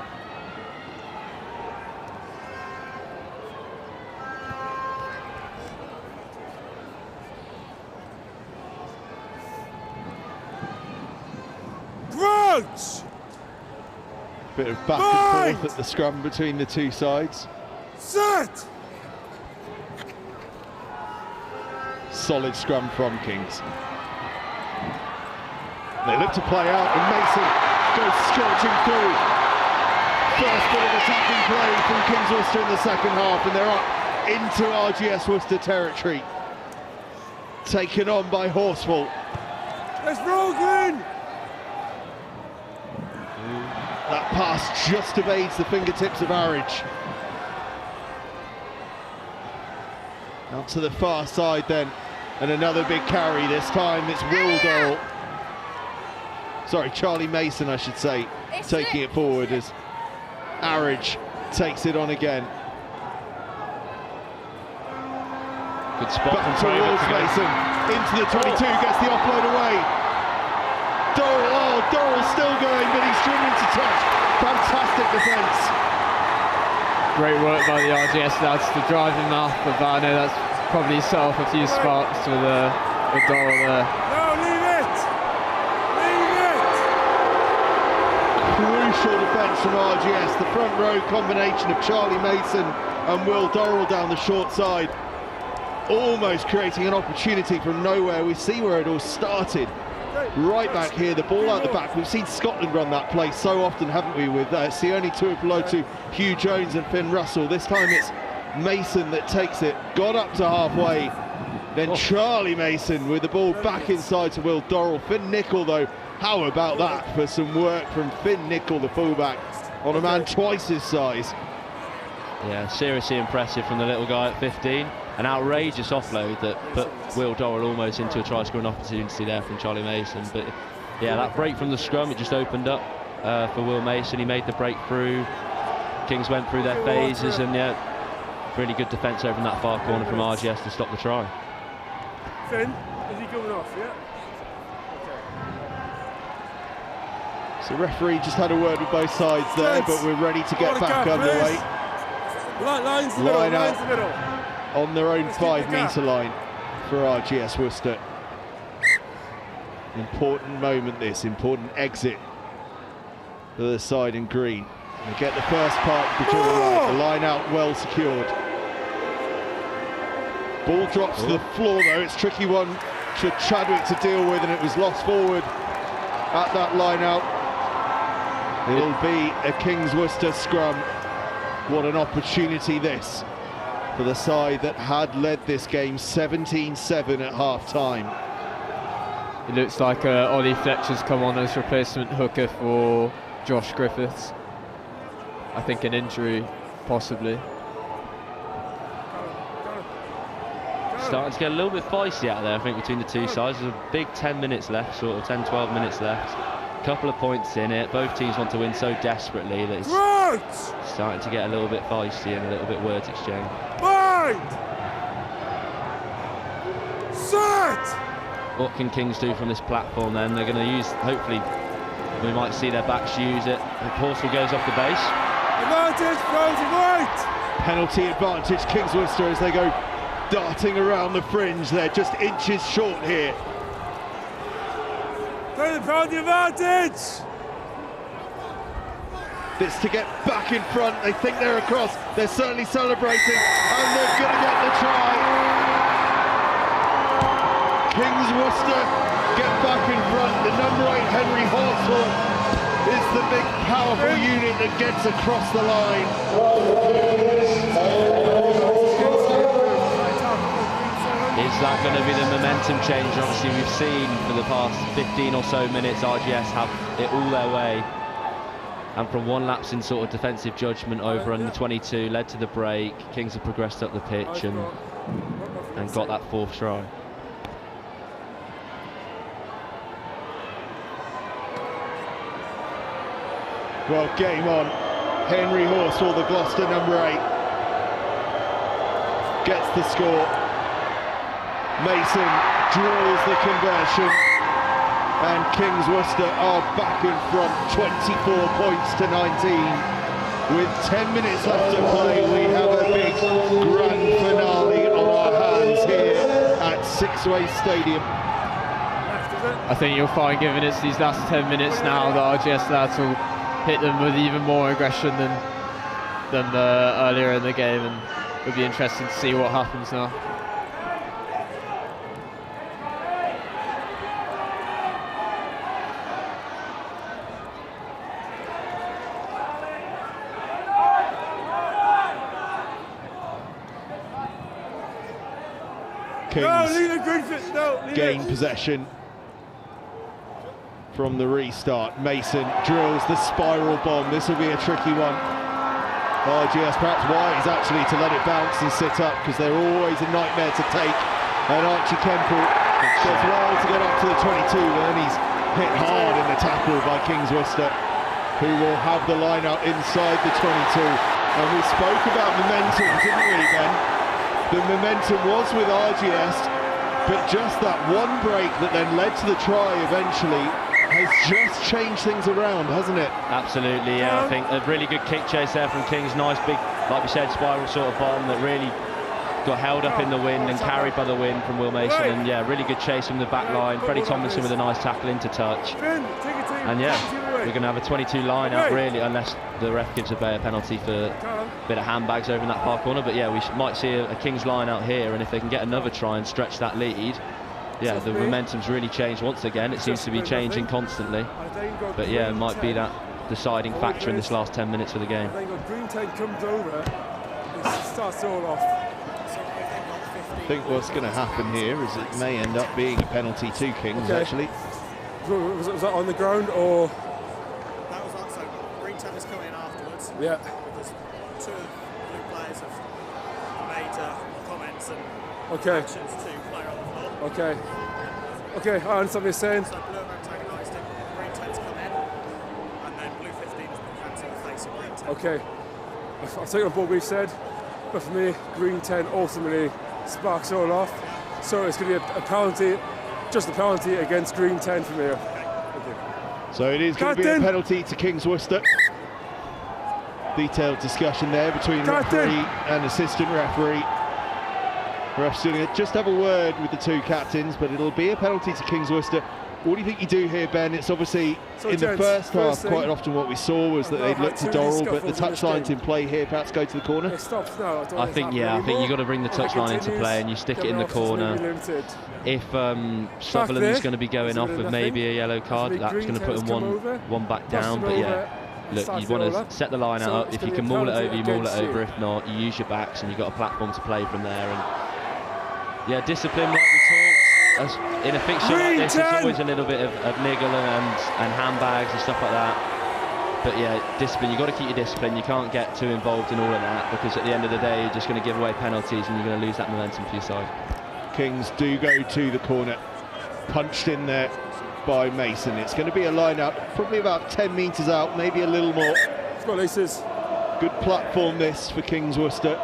Bit of back and forth at the scrum between the two sides. Set! Solid scrum from Kings. They look to play out, and Mason goes scorching through. First bit of attacking play from Kings Worcester in the second half, and they're up into RGS Worcester territory. Taken on by Horsfall. Let's roll, Green! That pass just evades the fingertips of Arridge. Out to the far side then, and another big carry. This time it's Will Dorrell. Sorry, Charlie Mason, I should say, taking it forward as Arridge takes it on again. Good spot back towards Mason, into the 22, gets the offload away. Dorrell's still going, but he's driven to touch. Fantastic defence. Great work by the RGS lads to drive him off, but I know that's probably set off a few sparks with Dorrell there. No, leave it! Leave it! Crucial defence from RGS. The front row combination of Charlie Mason and Will Dorrell down the short side, almost creating an opportunity from nowhere. We see where it all started. Right back here, the ball out the back. We've seen Scotland run that play so often, haven't we, with Sione Tuipulotu, Hugh Jones and Finn Russell. This time it's Mason that takes it, got up to halfway, then Charlie Mason with the ball back inside to Will Dorrell. Finn Nicol, though, how about that for some work from Finn Nicol, the fullback, on a man twice his size. Yeah, seriously impressive from the little guy at 15. An outrageous offload that put Will Dorrell almost into a try-scoring opportunity there from Charlie Mason. But Yeah, that break from the scrum, it just opened up for Will Mason. He made the break through. Kings went through their phases, and yeah, really good defence over in that far corner from RGS to stop the try. Finn, is he going off? Yeah. So the referee just had a word with both sides there, but we're ready to get back underway. Line's the middle, Line line's the out middle. on their own 5-metre line for RGS Worcester. Important moment this, important exit for the side in green. They get the first part of the draw, the line out well secured. Ball drops to the floor though, it's a tricky one for Chadwick to deal with, and it was lost forward at that line out. It'll be a Kings Worcester scrum. What an opportunity this for the side that had led this game 17-7 at half-time. It looks like Ollie Fletcher's come on as replacement hooker for Josh Griffiths. I think an injury, possibly. Starting to get a little bit feisty out there, I think, between the two sides. There's a big 10 minutes left, sort of 10-12 minutes left. Couple of points in it. Both teams want to win so desperately that it's starting to get a little bit feisty and a little bit words exchange. Set! What can Kings do from this platform then? They're going to use, hopefully, we might see their backs use it. The Horsell goes off the base. Advantage, frozen right! Penalty advantage, Kings Worcester, as they go darting around the fringe. They're just inches short here. Trying to pound the advantage! This to get back in front. They think they're across. They're certainly celebrating, and they're going to get the try. Kings Worcester get back in front. The number 8 Henry Horsell is the big powerful unit that gets across the line. Is that going to be the momentum change? Obviously we've seen for the past 15 or so minutes RGS have it all their way, and from one lapse in sort of defensive judgment over under 22 led to the break. Kings have progressed up the pitch and got that 4th try. Well, game on. Henry Horsell, the Gloucester number 8, gets the score. Mason draws the conversion, and Kings Worcester are back in front, 24 points to 19. With 10 minutes left to play, we have a big grand finale on our hands here at Sixway Stadium. I think you'll find, given it's these last 10 minutes now, the RGS lads will hit them with even more aggression than earlier in the game, and it'll be interesting to see what happens now. Kings gain possession from the restart. Mason drills the spiral bomb. This will be a tricky one. RGS perhaps wise actually to let it bounce and sit up, because they're always a nightmare to take. And Archie Kemple does well to get up to the 22, and he's hit hard in the tackle by Kings Worcester, who will have the line out inside the 22. And we spoke about momentum, didn't we, Ben? The momentum was with RGS, but just that one break that then led to the try eventually has just changed things around, hasn't it? Absolutely, yeah. I think a really good kick chase there from Kings. Nice big, like we said, spiral sort of bomb that really got held up in the wind and carried by the wind from Will Mason. And yeah, really good chase from the back line. Freddie Tomlinson with a nice tackle into touch. And yeah, we're going to have a 22 line out really, unless the ref gives a penalty for a bit of handbags over in that far corner. But yeah, we might see a Kings line out here, and if they can get another try and stretch that lead, yeah, the momentum's really changed once again. It seems to be changing constantly. But yeah, it might be that deciding factor in this last 10 minutes of the game. Green tank comes over, it starts all off. I think what's going to happen here is it may end up being a penalty to Kings, actually. Was that on the ground or? That was outside. Green tank has come in afterwards. Yeah. Because 2 blue players have made comments and actions to player on the floor. Okay, I understand what you're saying. So blue have antagonised him. Okay, I'll take on board what we've said, but for me, green 10 ultimately sparks it all off. So it's going to be a penalty, just a penalty against green 10 for me. Thank you. So it is going to be a penalty to Kings Worcester. Detailed discussion there between referee and assistant referee. Ref's going to just have a word with the two captains, but it'll be a penalty to Kings Worcester. What do you think you do here, Ben? It's obviously in the first half, quite often what we saw was that they'd look to Dorrell, but the touchline's in play here. Perhaps go to the corner. It stops now. I think you've got to bring the touchline into play and you stick it in the corner. If Sutherland's going to be going off with maybe a yellow card, that's going to put them one back down. But yeah, look, you want to set the line out. If you can maul it over, you maul it over. If not, you use your backs and you've got a platform to play from there. And yeah, discipline like we talked. In a fixture like this, there's always a little bit of niggle and handbags and stuff like that. But yeah, discipline, you've got to keep your discipline. You can't get too involved in all of that, because at the end of the day, you're just going to give away penalties and you're going to lose that momentum for your side. Kings do go to the corner, punched in there by Mason. It's going to be a line out, probably about 10 metres out, maybe a little more. Let's go, Laces. Good platform this for Kings Worcester.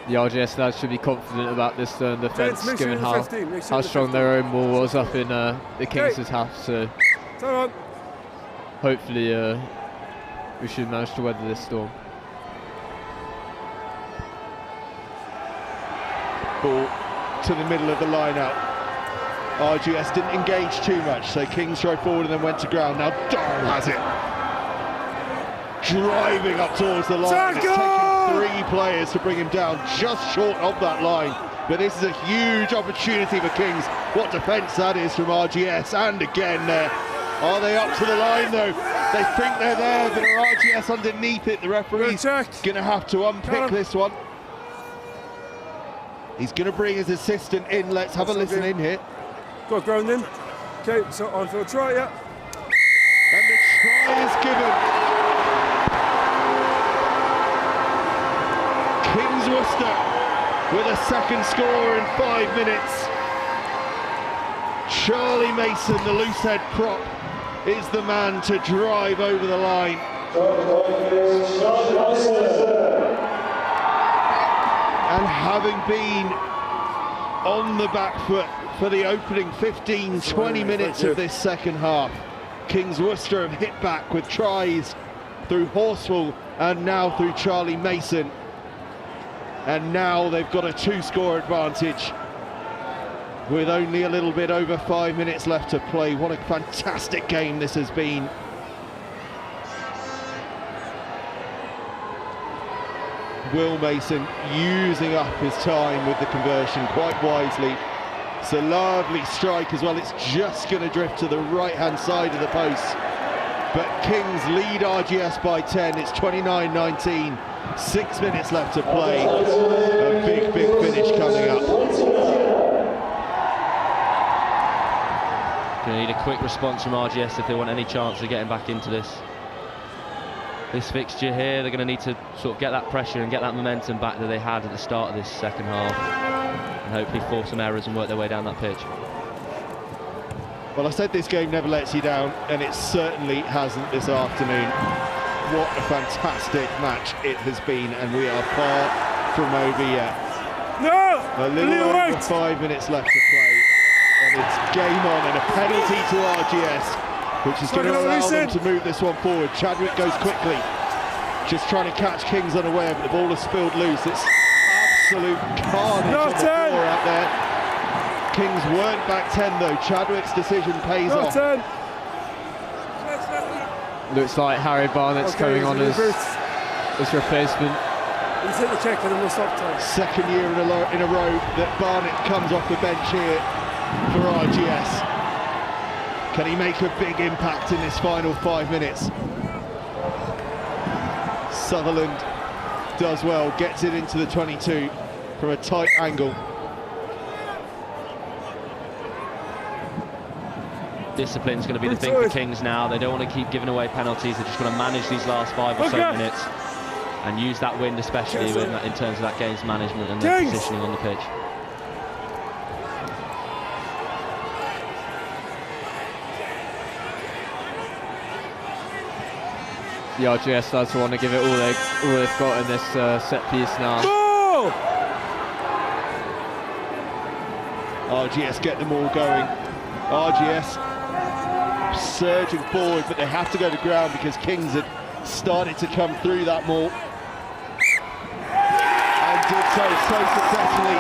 The RGS lads should be confident about this defence, given how strong their own wall was up in the Kings' half. So hopefully we should manage to weather this storm. Ball to the middle of the line out. RGS didn't engage too much, so Kings drove forward and then went to ground. Now Dorrell has it. Driving up towards the line. It's taken 3 players to bring him down, just short of that line. But this is a huge opportunity for Kings. What defence that is from RGS. And again there. Are they up to the line though? They think they're there, but are RGS underneath it? The referee's going to have to unpick this one. He's going to bring his assistant in. Let's have a listen in here. Got ground in. Okay, so on for a try, yeah. And the try is given. Kings Worcester with a second score in 5 minutes. Charlie Mason, the loose head prop, is the man to drive over the line. And having been on the back foot for the opening 15-20 minutes of this second half, Kings Worcester have hit back with tries through Horsfall and now through Charlie Mason. And now they've got a 2-score advantage with only a little bit over 5 minutes left to play. What a fantastic game this has been. Will Mason using up his time with the conversion quite wisely. It's a lovely strike as well. It's just going to drift to the right-hand side of the post. But Kings lead RGS by 10. It's 29-19. 6 minutes left to play. A big finish coming up. Going to need a quick response from RGS if they want any chance of getting back into this fixture here. They're going to need to sort of get that pressure and get that momentum back that they had at the start of this second half, and hopefully force some errors and work their way down that pitch. Well, I said this game never lets you down, and it certainly hasn't this afternoon. What a fantastic match it has been, and we are far from over yet. No! A little over 5 minutes left to play, and it's game on, and a penalty to RGS, which is going to allow them to move this one forward. Chadwick goes quickly, just trying to catch Kings unaware, but the ball has spilled loose. It's absolute carnage on the floor out there. Kings weren't back 10 though. Chadwick's decision pays off. Looks like Harry Barnett's coming on as replacement. He's hit the kick and then we'll stop time. Second year in a row that Barnett comes off the bench here for RGS. Can he make a big impact in this final 5 minutes? Sutherland does well, gets it into the 22 from a tight angle. Discipline's going to be the thing for Kings now. They don't want to keep giving away penalties. They're just going to manage these last 5 or so minutes and use that wind, especially in terms of that game's management and their positioning on the pitch. the RGS lads want to give it all they've got in this set piece now. Ball! RGS get them all going. RGS surging forward, but they have to go to ground because Kings had started to come through that maul. And did so successfully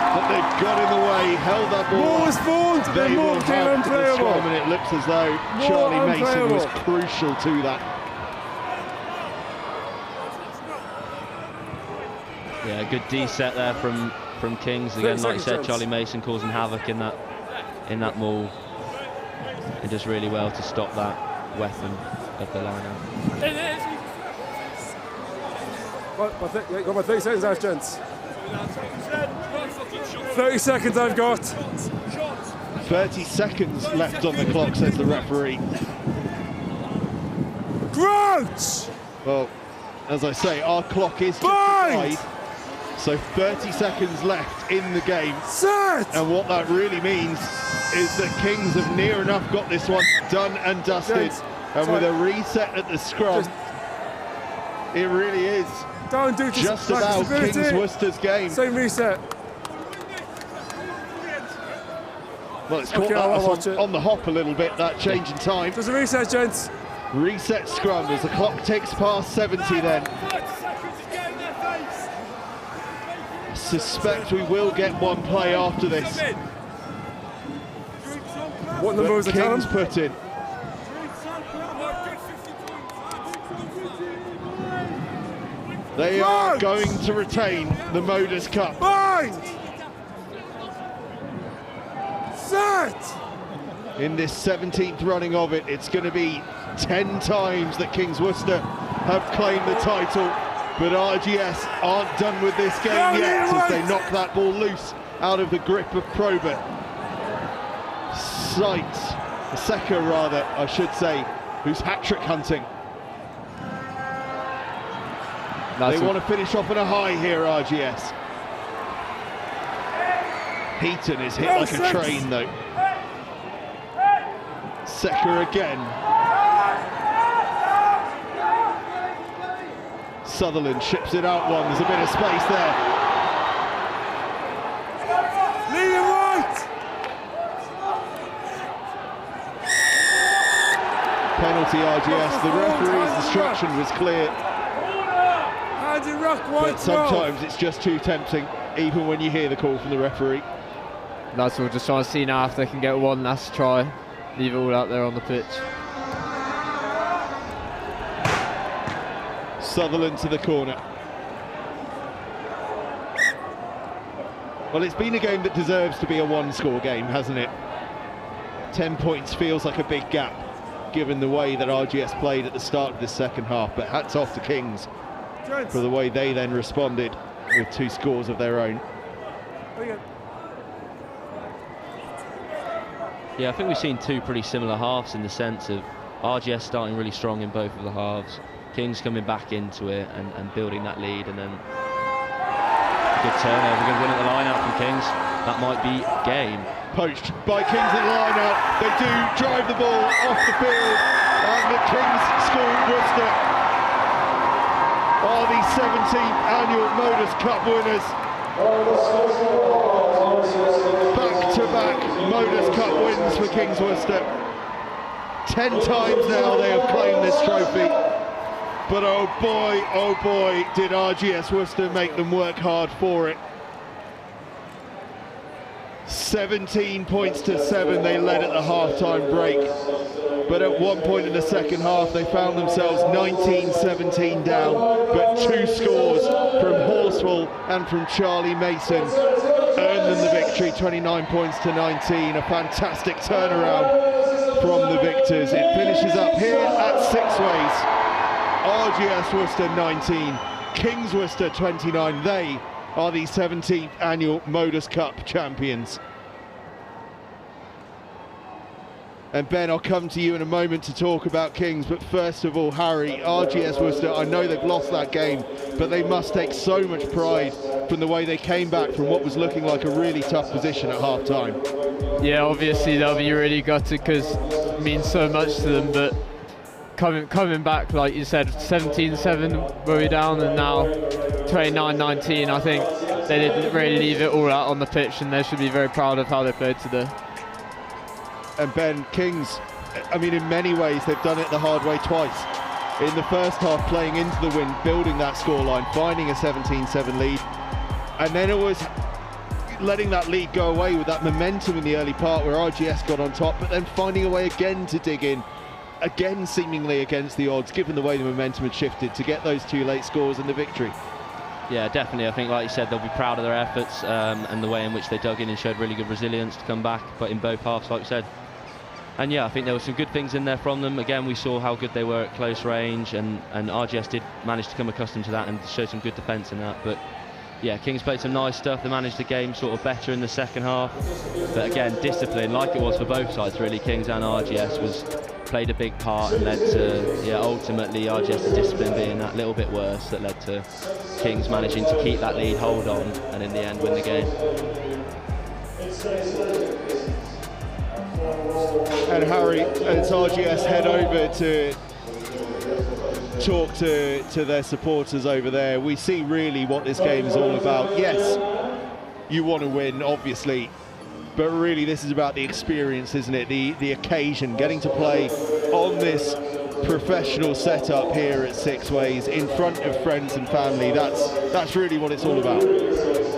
that they've got in the way, held that ball. Maul is formed, They Maul will became have the unplayable. scrum, and it looks as though Maul Charlie Mason was unplayable. crucial to that. Yeah, good D set there from Kings again. Like you said, Charlie Mason causing havoc in that maul, and just really well to stop that weapon of the line-out. Got my 30 seconds out, gents. 30 seconds I've got. 30 seconds left on the clock, says the referee. Crouch! Well, as I say, our clock is Bind! justified, so 30 seconds left in the game. Set! And what that really means is that Kings have near enough got this one done and dusted. Gents, And with a reset at the scrum, it really is don't do this. just about Kings Worcester's game. Same reset. Well, it's caught Okay, I'll watch that it. on the hop a little bit, that change in time. Just a reset, gents. Reset scrum as the clock ticks past 70 then. Suspect we will get one play after this. What number was the Kings Callum? put in. They are going to retain the Modus Cup. Bind! Set! In this 17th running of it, it's going to be 10 times that Kings Worcester have claimed the title, but RGS aren't done with this game yet as they knock that ball loose out of the grip of Probert. Secker rather, I should say, who's hat-trick hunting. They want to finish off on a high here, RGS. Heaton is hit like a train though. Secker again. Sutherland ships it out one, there's a bit of space there. Lead it right! Penalty RGS, the referee's instruction was clear, Hands in ruck, white but sometimes it's just too tempting, even when you hear the call from the referee. Lads will just try and see now if they can get one last try. Leave it all out there on the pitch. Sutherland to the corner. Well, it's been a game that deserves to be a one-score game, hasn't it? 10 points feels like a big gap, given the way that RGS played at the start of the second half, but hats off to Kings for the way they then responded with 2 scores of their own. Yeah, I think we've seen 2 pretty similar halves in the sense of RGS starting really strong in both of the halves, Kings coming back into it and building that lead, and then a good turnover. We're going to win at the line out from Kings. That might be game. Poached by Kings at the line out. They do drive the ball off the field, and the Kings School Worcester are the 17th annual Modus Cup winners. Back-to-back Modus Cup wins for Kings Worcester. 10 times now they have claimed this trophy. But oh boy, did RGS Worcester make them work hard for it. 17 points to 7 they led at the half-time break. But at one point in the second half they found themselves 19-17 down. But 2 scores from Horsfall and from Charlie Mason earned them the victory, 29 points to 19. A fantastic turnaround from the victors. It finishes up here at Sixways. RGS Worcester 19, Kings Worcester 29. They are the 17th annual Modus Cup champions. And Ben, I'll come to you in a moment to talk about Kings, but first of all, Harry, RGS Worcester, I know they've lost that game, but they must take so much pride from the way they came back from what was looking like a really tough position at half-time. Yeah, obviously they'll be really gutted because it means so much to them, but coming back, like you said, 17-7 were we down, and now 29-19. I think they didn't really leave it all out on the pitch, and they should be very proud of how they played today. And Ben, Kings, I mean, in many ways, they've done it the hard way twice. In the first half, playing into the wind, building that scoreline, finding a 17-7 lead, and then it was letting that lead go away with that momentum in the early part where RGS got on top, but then finding a way again to dig in, again seemingly against the odds, given the way the momentum had shifted, to get those 2 late scores and the victory. Yeah, definitely. I think, like you said, they'll be proud of their efforts and the way in which they dug in and showed really good resilience to come back, but in both halves, like you said. And yeah, I think there were some good things in there from them. Again, we saw how good they were at close range, and RGS did manage to come accustomed to that and show some good defence in that. But yeah, Kings played some nice stuff. They managed the game sort of better in the second half. But again, discipline, like it was for both sides really, Kings and RGS, played a big part and led to, yeah, ultimately RGS' discipline being that little bit worse that led to Kings managing to keep that lead, hold on, and in the end win the game. And Harry, as RGS head over to talk to their supporters over there, we see really what this game is all about. Yes, you want to win, obviously, but really this is about the experience, isn't it? The occasion, getting to play on this professional setup here at Six Ways in front of friends and family. That's really what it's all about.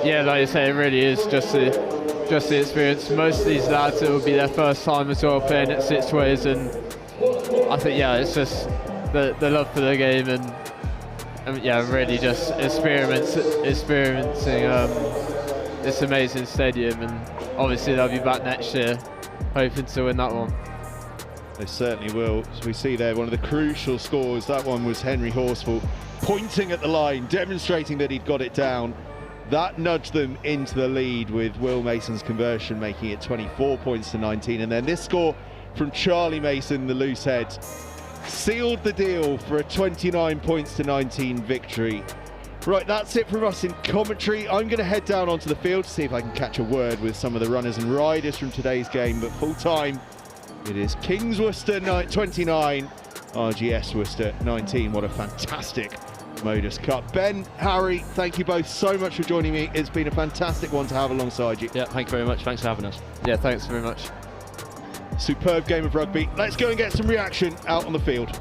Yeah, like you say, it really is just the experience. Most of these lads, it will be their first time as well playing at Six Ways, and I think, yeah, it's just the love for the game and yeah, really just experiencing this amazing stadium, and obviously they'll be back next year hoping to win that one. They certainly will. So we see there one of the crucial scores. That one was Henry Horsfall pointing at the line, demonstrating that he'd got it down. That nudged them into the lead, with Will Mason's conversion making it 24 points to 19. And then this score from Charlie Mason, the loose head, sealed the deal for a 29 points to 19 victory. Right, that's it from us in commentary. I'm going to head down onto the field to see if I can catch a word with some of the runners and riders from today's game. But full time, it is Kings Worcester 29, RGS Worcester 19. What a fantastic Modus Cup. Ben, Harry, thank you both so much for joining me. It's been a fantastic one to have alongside you. Yeah, thank you very much. Thanks for having us. Yeah, thanks very much. Superb game of rugby. Let's go and get some reaction out on the field.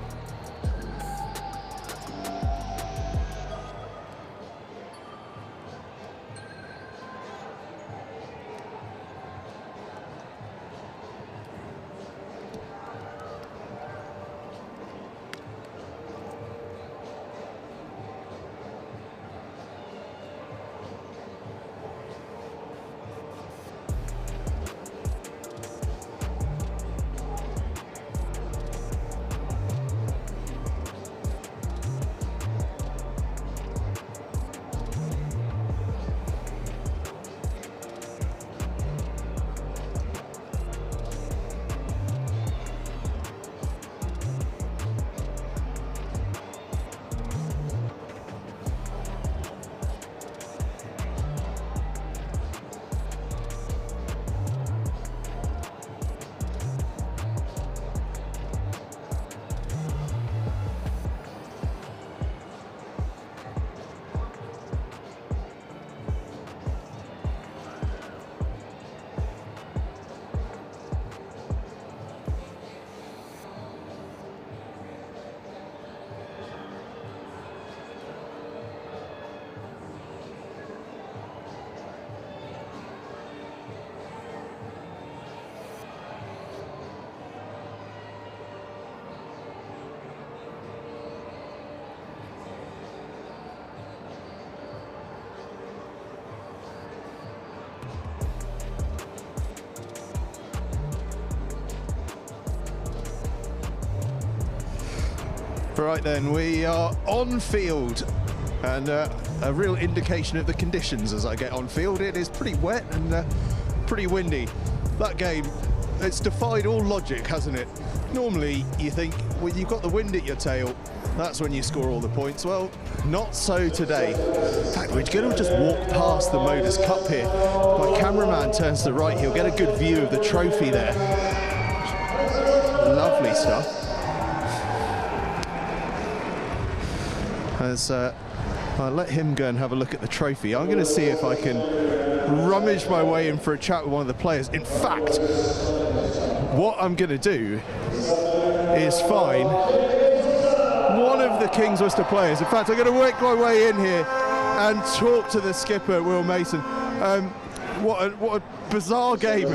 Right then, we are on field, and a real indication of the conditions as I get on field. It is pretty wet and pretty windy. That game, it's defied all logic, hasn't it? Normally you think, when you've got the wind at your tail, that's when you score all the points. Well, not so today. In fact, we're going to just walk past the Modus Cup here. My cameraman turns to the right, he'll get a good view of the trophy there. Lovely stuff. as I'll let him go and have a look at the trophy. I'm going to see if I can rummage my way in for a chat with one of the players. In fact, what I'm going to do is find one of the Kings Worcester players. In fact, I'm going to work my way in here and talk to the skipper, Will Mason. What a bizarre game.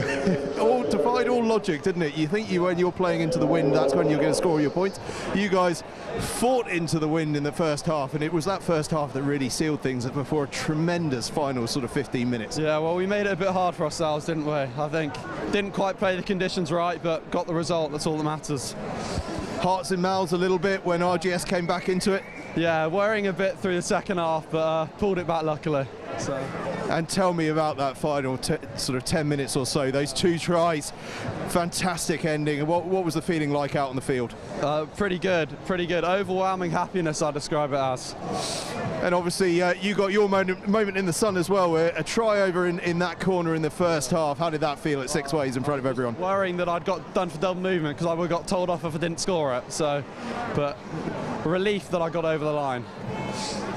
All defied all logic, didn't it? You think when you're playing into the wind, that's when you're going to score your points. You guys fought into the wind in the first half, and it was that first half that really sealed things before a tremendous final sort of 15 minutes. Yeah, well, we made it a bit hard for ourselves, didn't we? I think didn't quite play the conditions right, but got the result. That's all that matters. Hearts in mouths a little bit when RGS came back into it. Yeah, worrying a bit through the second half, but pulled it back luckily. So. And tell me about that final sort of 10 minutes or so, those 2 tries, fantastic ending. And what was the feeling like out on the field? Pretty good. Overwhelming happiness, I'd describe it as. And obviously you got your moment in the sun as well, a try over in that corner in the first half. How did that feel at 6 ways in front of everyone? Worrying that I'd got done for double movement because I would have got told off if I didn't score it. So, but relief that I got over the line.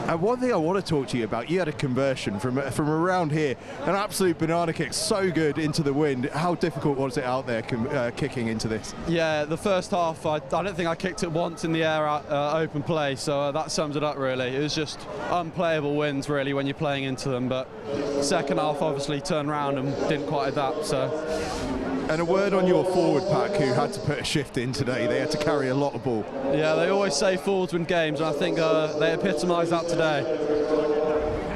And one thing I want to talk to you about, you had a conversion from around here, an absolute banana kick, so good into the wind. How difficult was it out there kicking into this? Yeah, the first half, I don't think I kicked it once in the air at open play, so that sums it up really. It was just unplayable winds really when you're playing into them, but second half obviously turned around and didn't quite adapt. So. And a word on your forward pack, who had to put a shift in today. They had to carry a lot of ball. Yeah, they always say forwards win games, and I think they epitomise that today.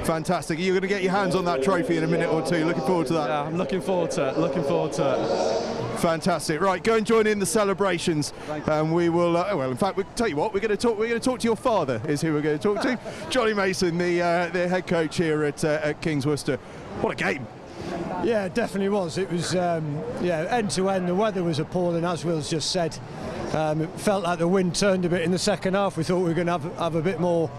Fantastic. You're going to get your hands on that trophy in a minute or two. Looking forward to that. Yeah, I'm looking forward to it. Fantastic. Right, go and join in the celebrations, and we will. Well, in fact, we'll tell you what. We're going to talk to your father. Is who we're going to talk to. Johnny Mason, the head coach here at Kings Worcester. What a game! Yeah, it definitely was. It was end to end. The weather was appalling, as Will's just said. It felt like the wind turned a bit in the second half. We thought we were going to have a bit more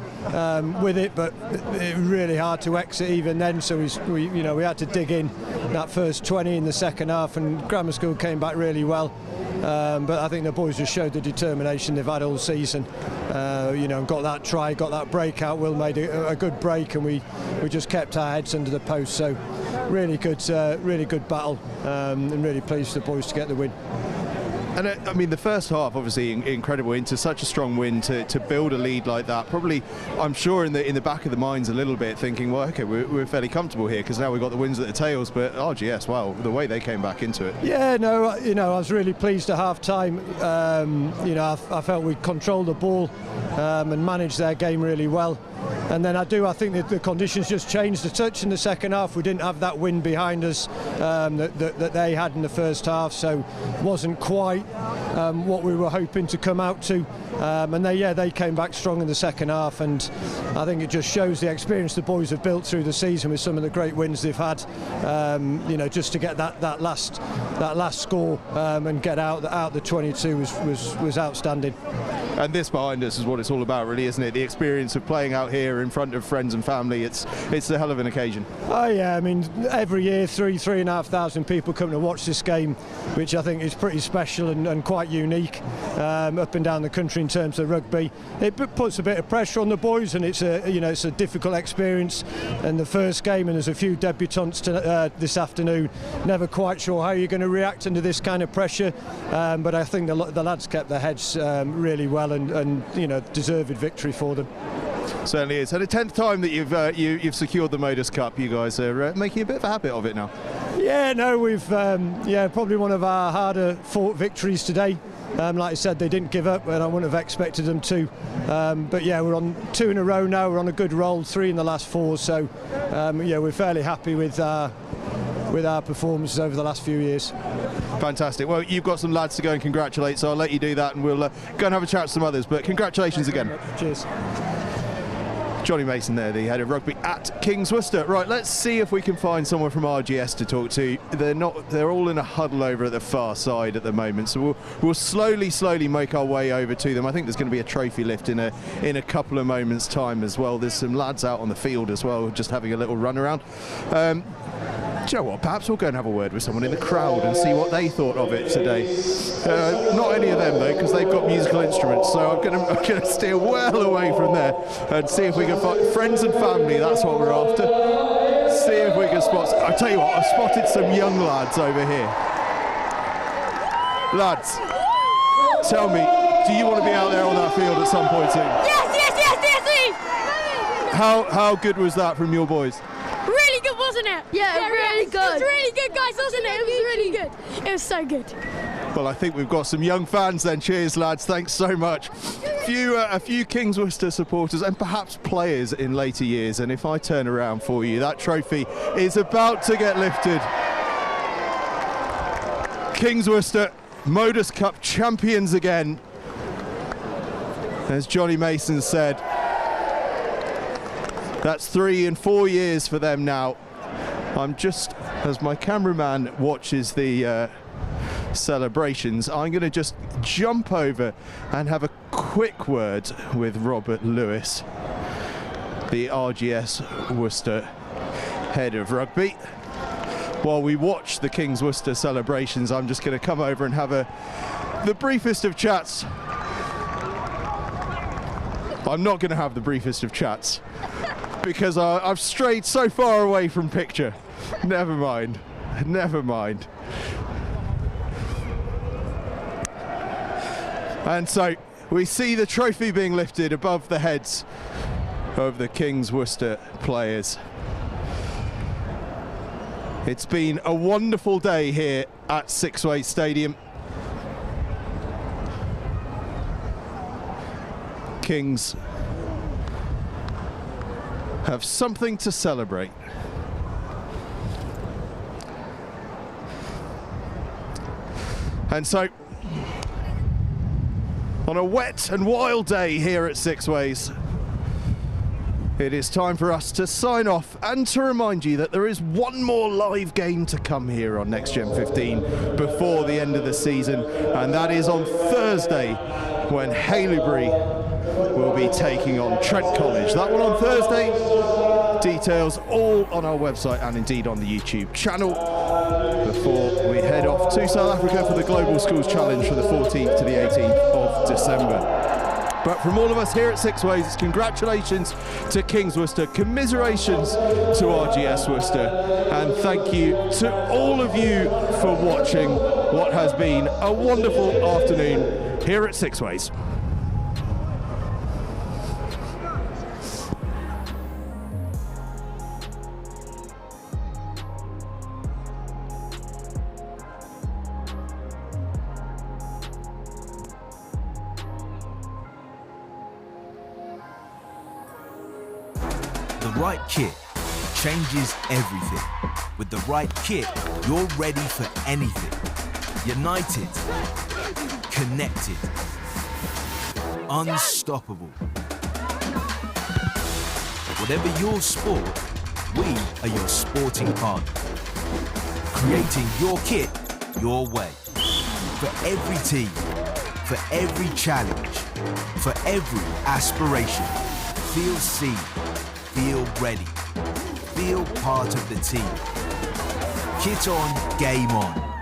with it, but it was really hard to exit even then. So we had to dig in that first 20 in the second half, and Grammar School came back really well. But I think the boys just showed the determination they've had all season. And got that try, got that breakout. Will made a good break, and we just kept our heads under the post. So really good battle, and really pleased for the boys to get the win. And I mean, the first half obviously incredible, into such a strong wind to build a lead like that. Probably, I'm sure in the back of the minds a little bit thinking, well, okay, we're fairly comfortable here because now we've got the winds at the tails. But RGS, wow, the way they came back into it. Yeah, no, I was really pleased at half time. I felt we controlled the ball and managed their game really well. And then I think that the conditions just changed a touch in the second half. We didn't have that wind behind us that they had in the first half, so it wasn't quite what we were hoping to come out to. And they came back strong in the second half, and I think it just shows the experience the boys have built through the season with some of the great wins they've had. Just to get that last score and get out the 22 was outstanding. And this behind us is what it's all about, really, isn't it? The experience of playing out here in front of friends and family. It's a hell of an occasion. Oh yeah, I mean, every year 3,500 people come to watch this game, which I think is pretty special and quite unique up and down the country in terms of rugby. It puts a bit of pressure on the boys, and it's a difficult experience. And the first game, and there's a few debutants this afternoon. Never quite sure how you're going to react under this kind of pressure, but I think the lads kept their heads really well, and deserved victory for them. Certainly is. And the 10th time that you've secured the MODUS Cup, you guys are making a bit of a habit of it now. Yeah, no, we've probably one of our harder fought victories today. Like I said, they didn't give up, and I wouldn't have expected them to. But yeah, we're on 2 in a row now. We're on a good roll, 3 in the last 4. So we're fairly happy with our performances over the last few years. Fantastic. Well, you've got some lads to go and congratulate, so I'll let you do that, and we'll go and have a chat to some others. But congratulations again. Cheers. Johnny Mason there, the head of rugby at Kings Worcester. Right, let's see if we can find someone from RGS to talk to. They're all in a huddle over at the far side at the moment, so we'll slowly make our way over to them. I think there's going to be a trophy lift in a couple of moments' time as well. There's some lads out on the field as well, just having a little run around. you know what, perhaps we'll go and have a word with someone in the crowd and see what they thought of it today. Not any of them though, because they've got musical instruments, so I'm gonna steer well away from there and see if we can find friends and family. That's what we're after. See if we can spot. I tell you what, I've spotted some young lads over here. Lads, tell me, do you want to be out there on that field at some point soon? Yes, yes, yes, yes, please! How good was that from your boys? Really good, wasn't it? Yeah, really good. It was really good, guys, wasn't it? It was really good. It was so good. Well, I think we've got some young fans then. Cheers, lads. Thanks so much. A few Kings Worcester supporters and perhaps players in later years. And if I turn around for you, that trophy is about to get lifted. Kings Worcester, MODUS Cup champions again. As Johnny Mason said, that's 3 and 4 years for them now. I'm just, as my cameraman watches the celebrations, I'm going to just jump over and have a quick word with Robert Lewis, the RGS Worcester head of rugby. While we watch the Kings Worcester celebrations, I'm just going to come over and have the briefest of chats. I'm not going to have the briefest of chats because I've strayed so far away from picture. Never mind. Never mind. And so we see the trophy being lifted above the heads of the Kings Worcester players. It's been a wonderful day here at Sixways Stadium. Kings have something to celebrate. And so, on a wet and wild day here at Sixways, it is time for us to sign off and to remind you that there is one more live game to come here on NextGen15 before the end of the season, and that is on Thursday when Haileybury will be taking on Trent College. That one on Thursday. Details all on our website and indeed on the YouTube channel before we head off to South Africa for the Global Schools Challenge from the 14th to the 18th of December. But from all of us here at Sixways, it's congratulations to Kings Worcester, commiserations to RGS Worcester, and thank you to all of you for watching what has been a wonderful afternoon here at Sixways. The right kit changes everything. With the right kit, you're ready for anything. United, connected, unstoppable. Whatever your sport, we are your sporting partner. Creating your kit your way. For every team, for every challenge, for every aspiration. Feel seen. Feel ready. Feel part of the team. Kit on, game on.